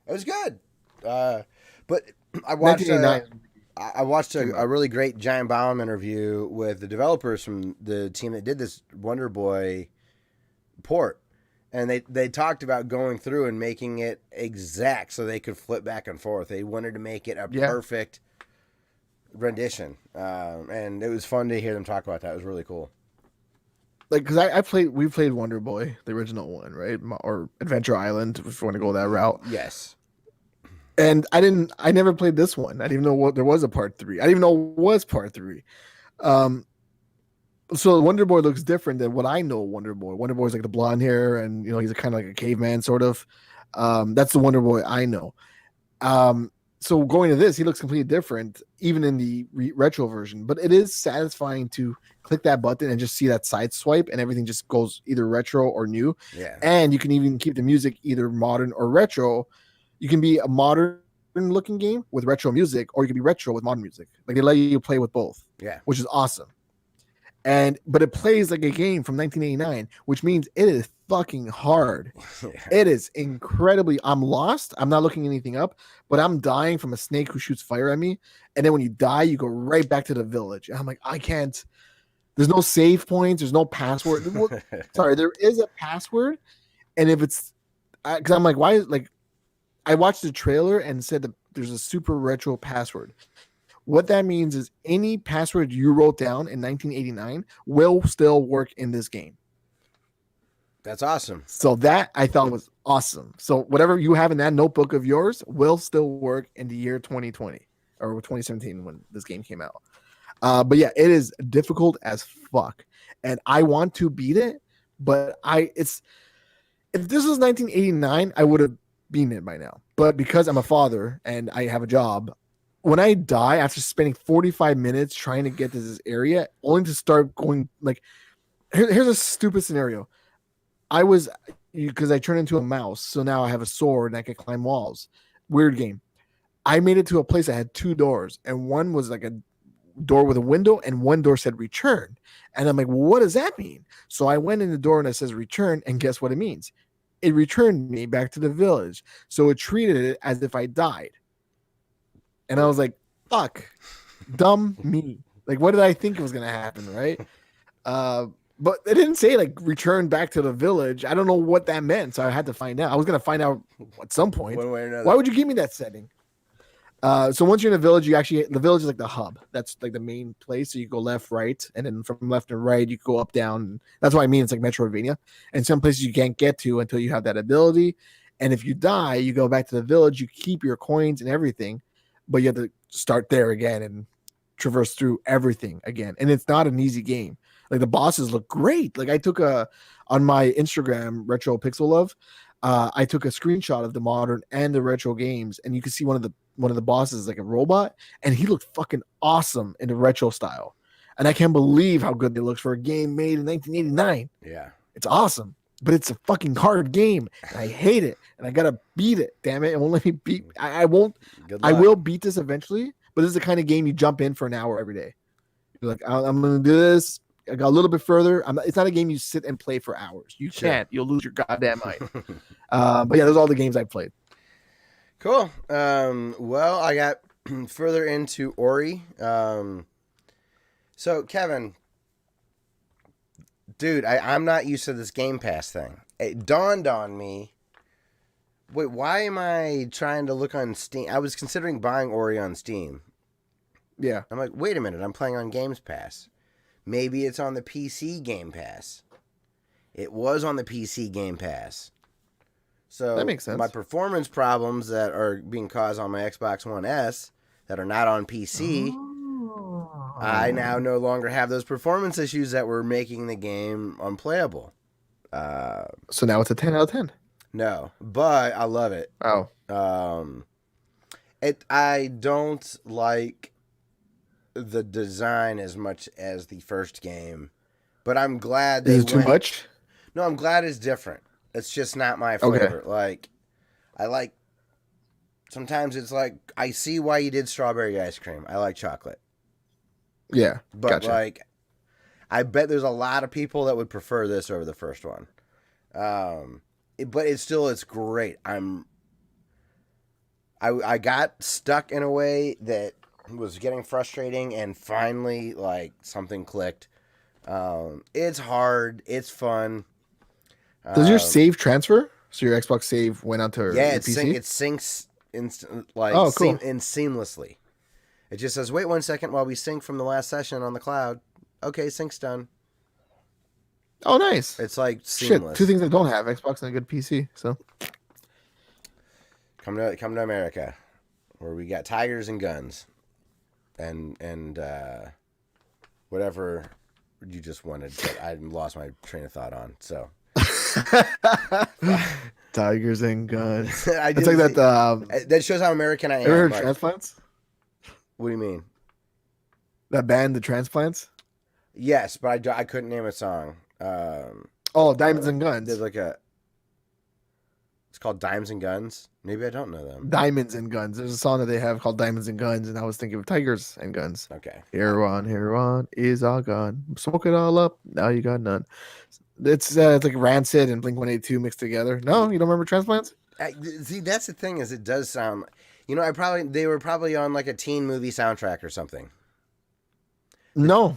It was good. But I watched a really great Giant Bomb interview with the developers from the team that did this Wonder Boy port. And they talked about going through and making it exact so they could flip back and forth. They wanted to make it a perfect rendition. And it was fun to hear them talk about that. It was really cool. Like, because we played Wonder Boy, the original one, right? Or Adventure Island, if you want to go that route. Yes. And I never played this one. I didn't even know there was a part 3. I didn't even know it was part 3. So Wonder Boy looks different than what I know Wonder Boy. Wonder Boy's like the blonde hair, and he's kind of like a caveman sort of. That's the Wonder Boy I know. So going to this, he looks completely different, even in the retro version. But it is satisfying to click that button and just see that side swipe, and everything just goes either retro or new. Yeah. And you can even keep the music either modern or retro. You can be a modern looking game with retro music, or you can be retro with modern music. Like, they let you play with both. Yeah. Which is awesome. But it plays like a game from 1989, which means it is fucking hard. It is incredibly. I'm lost. I'm not looking anything up, but I'm dying from a snake who shoots fire at me. And then when you die, you go right back to the village. And I'm like, I can't. There's no save points. There's no password. Sorry, there is a password. And if it's, because I'm like, why? Like, I watched the trailer and said that there's a super retro password. What that means is any password you wrote down in 1989 will still work in this game. That's awesome. So that I thought was awesome. So whatever you have in that notebook of yours will still work in the year 2020 or 2017 when this game came out. But yeah, it is difficult as fuck. And I want to beat it, but it's If this was 1989, I would have been it by now. But because I'm a father and I have a job, when I die after spending 45 minutes trying to get to this area, only to start going like, here's a stupid scenario. Because I turned into a mouse, so now I have a sword and I can climb walls. Weird game. I made it to a place that had 2 doors, and one was like a door with a window, and one door said return. And I'm like, well, what does that mean? So I went in the door and it says return, and guess what it means? It returned me back to the village. So it treated it as if I died. And I was like, fuck, dumb me. Like, what did I think was going to happen, right? But it didn't say, like, return back to the village. I don't know what that meant, so I had to find out. I was going to find out at some point. One way or another. Why would you give me that setting? So once you're in a village, the village is like the hub. That's like the main place. So you go left, right, and then from left and right, you go up, down. That's what I mean. It's like Metroidvania. And some places you can't get to until you have that ability. And if you die, you go back to the village. You keep your coins and everything, but you have to start there again and traverse through everything again. And it's not an easy game. Like the bosses look great. Like I took on my Instagram, Retro Pixel Love, I took a screenshot of the modern and the retro games, and you can see one of the bosses like a robot, and he looked fucking awesome in the retro style. And I can't believe how good it looks for a game made in 1989. Yeah. It's awesome, but it's a fucking hard game, and I hate it, and I gotta beat it. Damn it! It won't let me beat. I won't. I will beat this eventually, but this is the kind of game you jump in for an hour every day. You're like, I'm gonna do this. I got a little bit further. It's not a game you sit and play for hours. You can't. You'll lose your goddamn mind. But yeah, those are all the games I've played. Cool. Well, I got further into Ori. So, Kevin, dude, I'm not used to this Game Pass thing. It dawned on me. Wait, why am I trying to look on Steam? I was considering buying Ori on Steam. Yeah. I'm like, wait a minute. I'm playing on Games Pass. Maybe it's on the PC Game Pass. It was on the PC Game Pass. So that makes sense. My performance problems that are being caused on my Xbox One S that are not on PC, I now no longer have those performance issues that were making the game unplayable. So now it's a 10 out of 10. No, but I love it. Oh. I don't like the design as much as the first game, but I'm glad Is it too much? No, I'm glad it's different. It's just not my flavor. Okay. Like, I like. Sometimes it's like I see why you did strawberry ice cream. I like chocolate. Yeah, but gotcha. like, I bet there's a lot of people that would prefer this over the first one. But it's great. I got stuck in a way that was getting frustrating, and finally, like, something clicked. It's hard. It's fun. Does your save transfer? So your Xbox save went onto your PC? It syncs seamlessly. It just says, wait 1 second while we sync from the last session on the cloud. Okay, sync's done. Oh, nice. It's like seamless. Shit, 2 things I don't have: Xbox and a good PC. So come to America, where we got tigers and guns, and whatever you just wanted. But I lost my train of thought on. So tigers and guns. It's like that. That shows how American I am. Ever heard Transplants? What do you mean? That band, the Transplants? Yes, but I couldn't name a song. Diamonds and Guns. There's it's called Diamonds and Guns. Maybe I don't know them. Diamonds and Guns. There's a song that they have called Diamonds and Guns, and I was thinking of Tigers and Guns. Okay. Heroin is all gone. Smoke it all up. Now you got none. It's like Rancid and Blink-182 mixed together. No, you don't remember Transplants? See, that's the thing is it does sound. They were probably on like a teen movie soundtrack or something. No,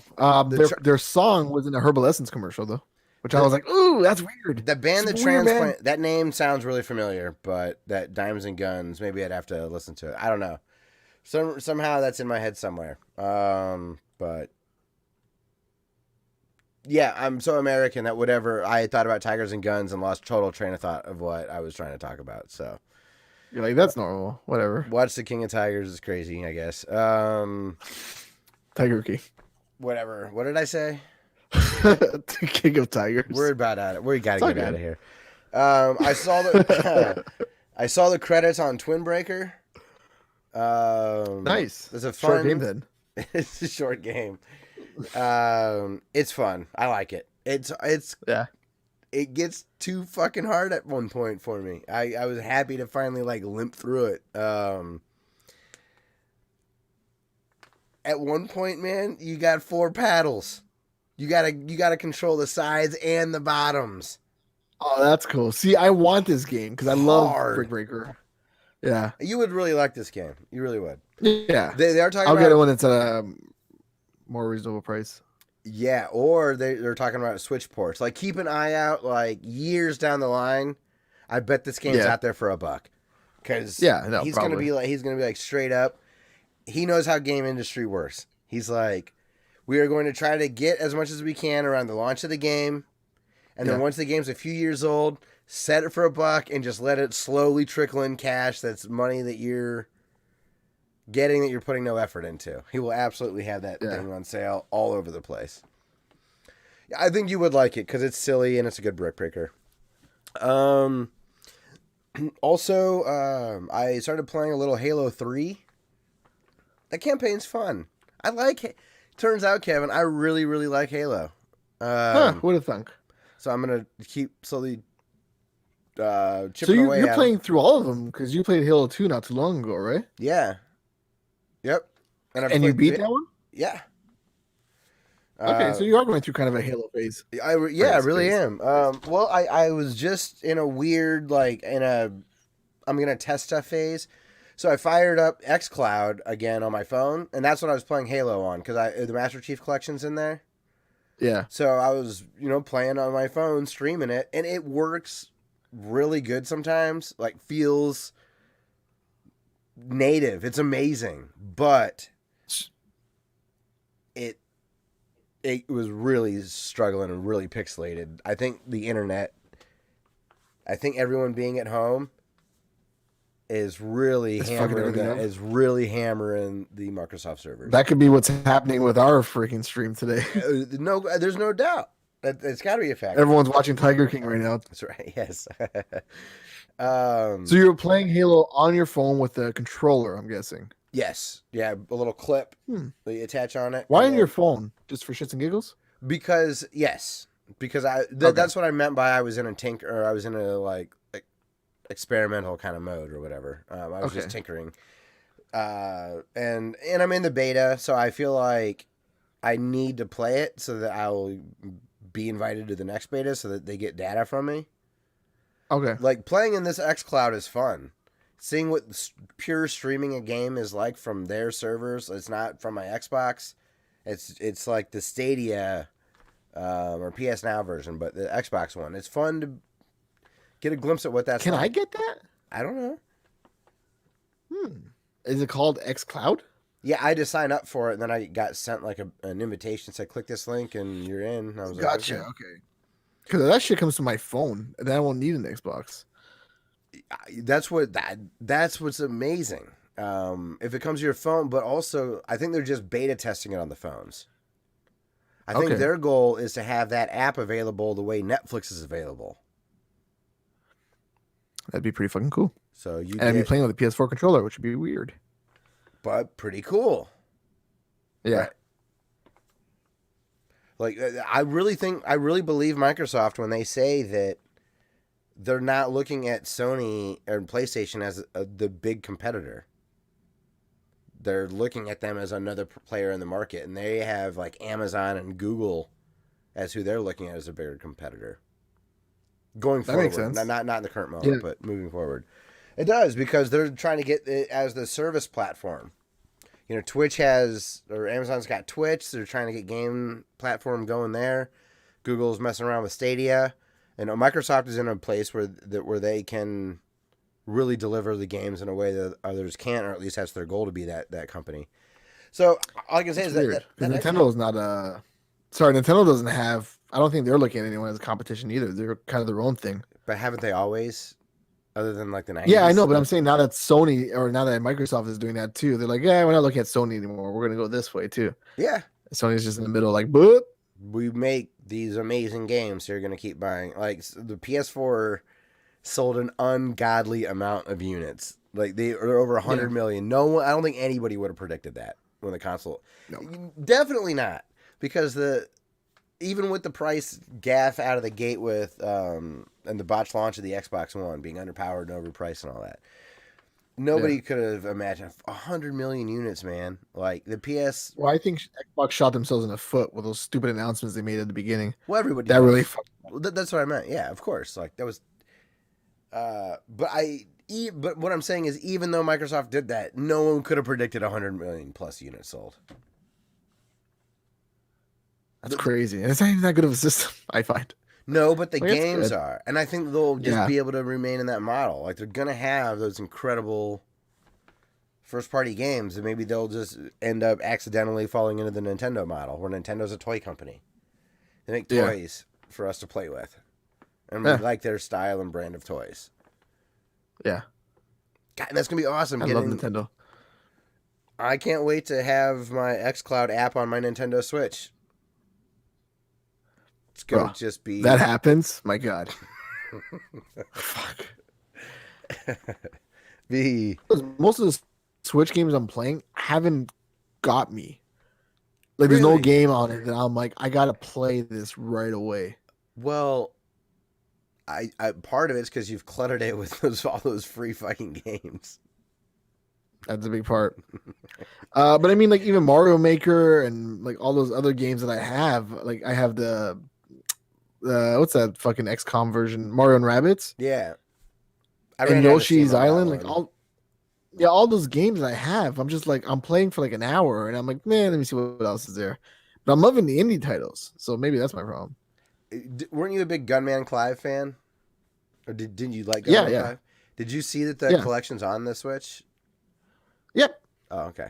their song was in a Herbal Essence commercial though, which I was like, "Ooh, that's weird." The band, The Transplant, that name sounds really familiar, but that Diamonds and Guns, maybe I'd have to listen to it. I don't know. Somehow that's in my head somewhere. But yeah, I'm so American that whatever I thought about Tigers and Guns and lost total train of thought of what I was trying to talk about. So you're like, that's normal. Whatever. Watch the King of Tigers is crazy, I guess. Tiger King. Whatever. What did I say? The King of Tigers. We're about at it. We got to get out of here. I saw the I saw the credits on Twin Breaker. Nice. It's a Short fun game then. It's a short game. It's fun. I like it. Yeah. It gets too fucking hard at one point for me. I was happy to finally like limp through it. At one point, man, you got 4 paddles. You gotta control the sides and the bottoms. Oh, that's cool. See, I want this game because I love Brick Breaker. Yeah. You would really like this game. You really would. Yeah. They are talking I'll about get it when it's at a more reasonable price. Yeah, or they're talking about Switch ports. Like, keep an eye out, like, years down the line. I bet this game's out there for $1. Because he's gonna be like straight up. He knows how game industry works. He's like, we are going to try to get as much as we can around the launch of the game. And then once the game's a few years old, set it for $1 and just let it slowly trickle in cash. That's money that you're getting that you're putting no effort into. He will absolutely have that thing on sale all over the place. I think you would like it because it's silly and it's a good brick breaker. Also, I started playing a little Halo 3. That campaign's fun. I like it. Turns out, Kevin, I really, really like Halo. What a thunk. So I'm going to keep slowly chipping so away you're playing through all of them because you played Halo 2 not too long ago, right? Yeah. Yep. And you beat that one? Yeah. Okay, so you are going through kind of a Halo phase. I really am. Well, I was just in a weird, like, I'm going to test stuff phase. So I fired up xCloud again on my phone, and that's what I was playing Halo on, because the Master Chief Collection's in there. Yeah. So I was, playing on my phone, streaming it, and it works really good sometimes. Like, feels native. It's amazing. But it was really struggling and really pixelated. I think everyone being at home is really hammering the Microsoft servers. That could be what's happening with our freaking stream today. No, there's no doubt. It's got to be a factor. Everyone's watching Tiger King right now. That's right. Yes. So you're playing Halo on your phone with a controller, I'm guessing. Yes. Yeah, a little clip that you attach on it. Why on your phone? Just for shits and giggles? Because that's what I meant by I was in a experimental kind of mode or whatever. I was just tinkering. And I'm in the beta, so I feel like I need to play it so that I'll be invited to the next beta so that they get data from me. Okay. Like, playing in this xCloud is fun. Seeing what pure streaming a game is like from their servers. It's not from my Xbox. It's like the Stadia or PS Now version, but the Xbox one. It's fun to get a glimpse at what that's like. Can I get that? I don't know. Is it called xCloud? Yeah, I had to sign up for it, and then I got sent like an invitation. Said, click this link, and you're in. And I was gotcha. Like, okay. Because that shit comes to my phone, and then I won't need an Xbox. That's what's amazing. If it comes to your phone, but also I think they're just beta testing it on the phones. I think their goal is to have that app available the way Netflix is available. That'd be pretty fucking cool. So I'd be playing with a PS4 controller, which would be weird, but pretty cool. Yeah. Right. Like, I really believe Microsoft when they say that they're not looking at Sony and PlayStation as the big competitor. They're looking at them as another player in the market, and they have like Amazon and Google as who they're looking at as a bigger competitor. Going forward, makes sense. Not in the current moment, but moving forward, it does, because they're trying to get it as the service platform. Amazon's got Twitch. They're trying to get game platform going there. Google's messing around with Stadia. And Microsoft is in a place where they can really deliver the games in a way that others can't, or at least that's their goal to be that company. So all I can say is that Nintendo's not a... Sorry, Nintendo doesn't have... I don't think they're looking at anyone as a competition either. They're kind of their own thing. But haven't they always? Other than like the 90s? Yeah, I know, but I'm saying now that Sony, or now that Microsoft is doing that too, they're like, yeah, we're not looking at Sony anymore. We're going to go this way too. Yeah. Sony's just in the middle like, boop. We make these amazing games, so you're going to keep buying. Like, the PS4 sold an ungodly amount of units. Like they are over 100 million. No one, I don't think anybody would have predicted that when the console. No. Definitely not, because even with the price gaff out of the gate with and the botched launch of the Xbox One being underpowered and overpriced and all that, nobody could have imagined 100 million units, man. Like the PS. Well, I think Xbox shot themselves in the foot with those stupid announcements they made at the beginning. Well, everybody that does. Really. That's what I meant. Yeah, of course. Like that was. But what I'm saying is, even though Microsoft did that, no one could have predicted 100 million plus units sold. That's crazy. And it's not even that good of a system, I find. No, but the games are. And I think they'll just be able to remain in that model. Like, they're going to have those incredible first-party games, and maybe they'll just end up accidentally falling into the Nintendo model, where Nintendo's a toy company. They make toys for us to play with. And we like their style and brand of toys. Yeah. God, and that's going to be awesome. I love Nintendo. I can't wait to have my xCloud app on my Nintendo Switch. It's going to just be... That happens? My God. Fuck. Most of the Switch games I'm playing haven't got me. Like, there's no game on it that I'm like, I got to play this right away. Well... I part of it's because you've cluttered it with all those free fucking games. That's a big part. But I mean, like, even Mario Maker and like all those other games that I have, like I have the what's that fucking XCOM version, Mario and Rabbids? Yeah. And Yoshi's Island, like all those games I have, I'm just like, I'm playing for like an hour and I'm like, man, let me see what else is there. But I'm loving the indie titles, so maybe that's my problem. Weren't you a big Gunman Clive fan? Or didn't you like Gunman Clive? Did you see that the collection's on the Switch? Yep. Oh, okay.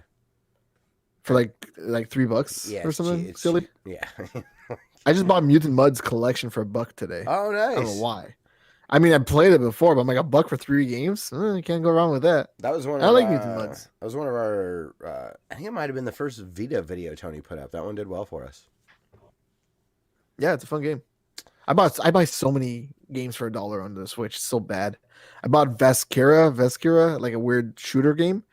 For like $3 or something silly? Yeah. I just bought Mutant Mud's collection for $1 today. Oh, nice. I don't know why. I mean, I played it before, but I'm like, $1 for 3 games? You can't go wrong with that. That was one of Mutant Muds. That was one of our... I think it might have been the first Vita video Tony put up. That one did well for us. Yeah, it's a fun game. I buy so many games for $1 on the Switch. It's so bad. I bought Vescura, like a weird shooter game.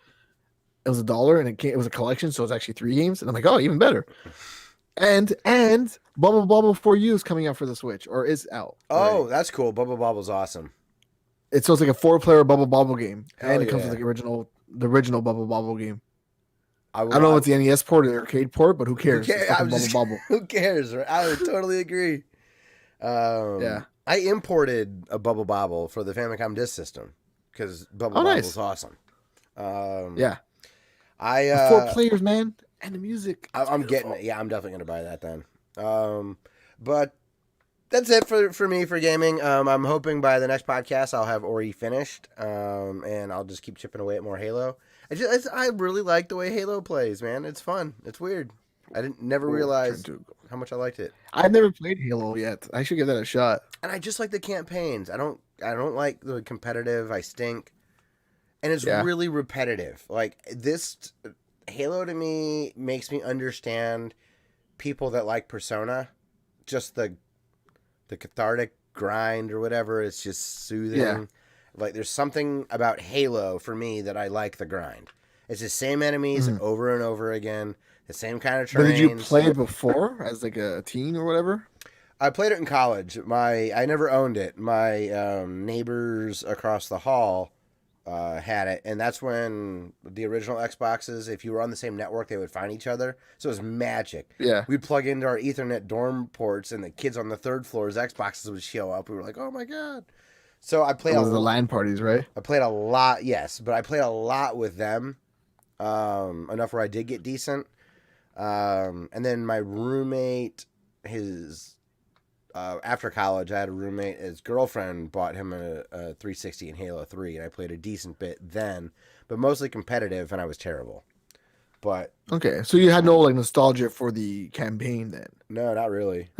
It was $1, and it was a collection, so it was actually 3 games. And I'm like, oh, even better. And Bubble Bobble for You is coming out for the Switch, or is out. Oh, right? That's cool. Bubble Bobble's awesome. So it's like a 4-player Bubble Bobble game, and it comes with like the original Bubble Bobble game. I don't know if it's the NES port or the arcade port, but who cares? Who cares? Right? I would totally agree. I imported a Bubble Bobble for the Famicom Disk System because Bubble Bobble's awesome. Yeah. 4 players, man, and the music. I'm getting it. Yeah, I'm definitely going to buy that then. But that's it for me for gaming. I'm hoping by the next podcast I'll have Ori finished, and I'll just keep chipping away at more Halo. I really like the way Halo plays, man. It's fun. It's weird. I never realized how much I liked it. I've never played Halo yet. I should give that a shot. And I just like the campaigns. I don't like the competitive. I stink. And it's really repetitive. Like this Halo to me makes me understand people that like Persona. Just the cathartic grind or whatever. It's just soothing. Yeah. Like, there's something about Halo for me that I like the grind. It's the same enemies over and over again, the same kind of terrains. But did you play it before as like a teen or whatever? I played it in college. I never owned it. My neighbors across the hall had it, and that's when the original Xboxes, if you were on the same network, they would find each other. So it was magic. Yeah. We'd plug into our Ethernet dorm ports, and the kids on the third floor's Xboxes would show up. We were like, oh my God. So I played the LAN parties, right? I played a lot, yes, but I played a lot with them, enough where I did get decent. And then my roommate, after college, I had a roommate. His girlfriend bought him a 360 in Halo 3, and I played a decent bit then, but mostly competitive, and I was terrible. But okay, so you had no like nostalgia for the campaign then? No, not really.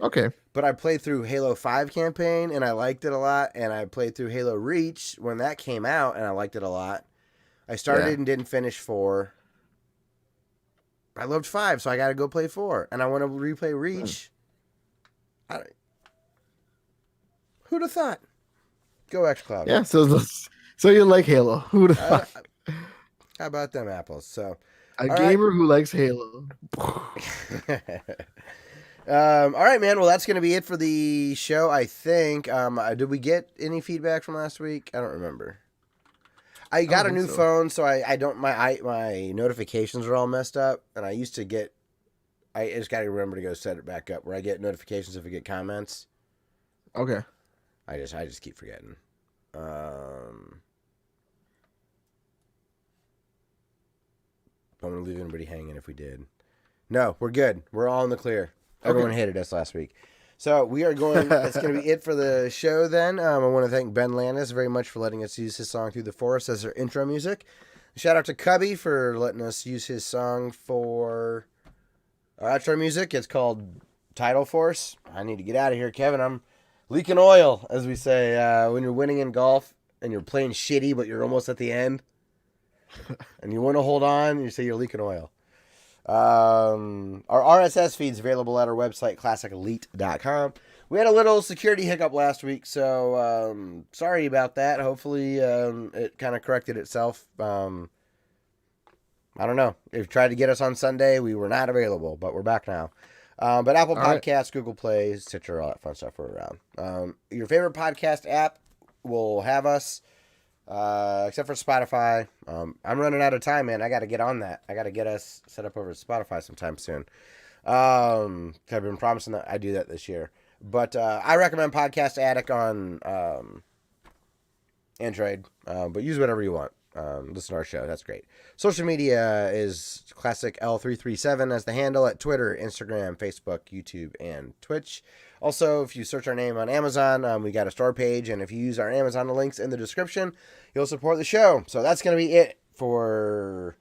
Okay. But I played through Halo 5 campaign, and I liked it a lot. And I played through Halo Reach when that came out, and I liked it a lot. I started and didn't finish 4. I loved 5, so I got to go play 4. And I want to replay Reach. Who'd have thought? Go xCloud. Yeah, so you like Halo. Who the fuck? How about them apples? So A gamer who likes Halo. All right, man. Well, that's going to be it for the show, I think. Did we get any feedback from last week? I don't remember. I got a new phone, so I don't my notifications are all messed up, and I used to get. I just got to remember to go set it back up where I get notifications if I get comments. Okay. I just keep forgetting. I'm gonna leave anybody hanging if we did. No, we're good. We're all in the clear. Everyone hated us last week. So we are going. That's going to be it for the show then. I want to thank Ben Landis very much for letting us use his song Through the Forest as our intro music. Shout out to Cubby for letting us use his song for our outro music. It's called Tidal Force. I need to get out of here, Kevin. I'm leaking oil, as we say, when you're winning in golf and you're playing shitty, but you're almost at the end. And you want to hold on, you say you're leaking oil. Our RSS feed's available at our website, classicelite.com. We had a little security hiccup last week, so sorry about that. Hopefully it kind of corrected itself. I don't know. If you tried to get us on Sunday, we were not available, but we're back now. But Apple Podcasts, Google Play, Stitcher, all that fun stuff are around. Your favorite podcast app will have us. Except for Spotify. I'm running out of time, man. I got to get on that. I got to get us set up over Spotify sometime soon. I've been promising that I do that this year. But I recommend Podcast Addict on Android. But use whatever you want. Listen to our show. That's great. Social media is Classic L337 as the handle at Twitter, Instagram, Facebook, YouTube, and Twitch. Also, if you search our name on Amazon, we got a store page, and if you use our Amazon links in the description, you'll support the show. So that's going to be it for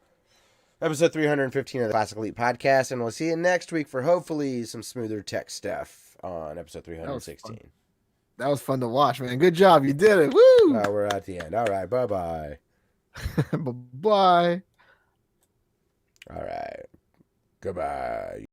episode 315 of the Classic Elite Podcast, and we'll see you next week for hopefully some smoother tech stuff on episode 316. That was fun to watch, man. Good job. You did it. Woo! We're at the end. All right. Bye-bye. Bye-bye. All right. Goodbye.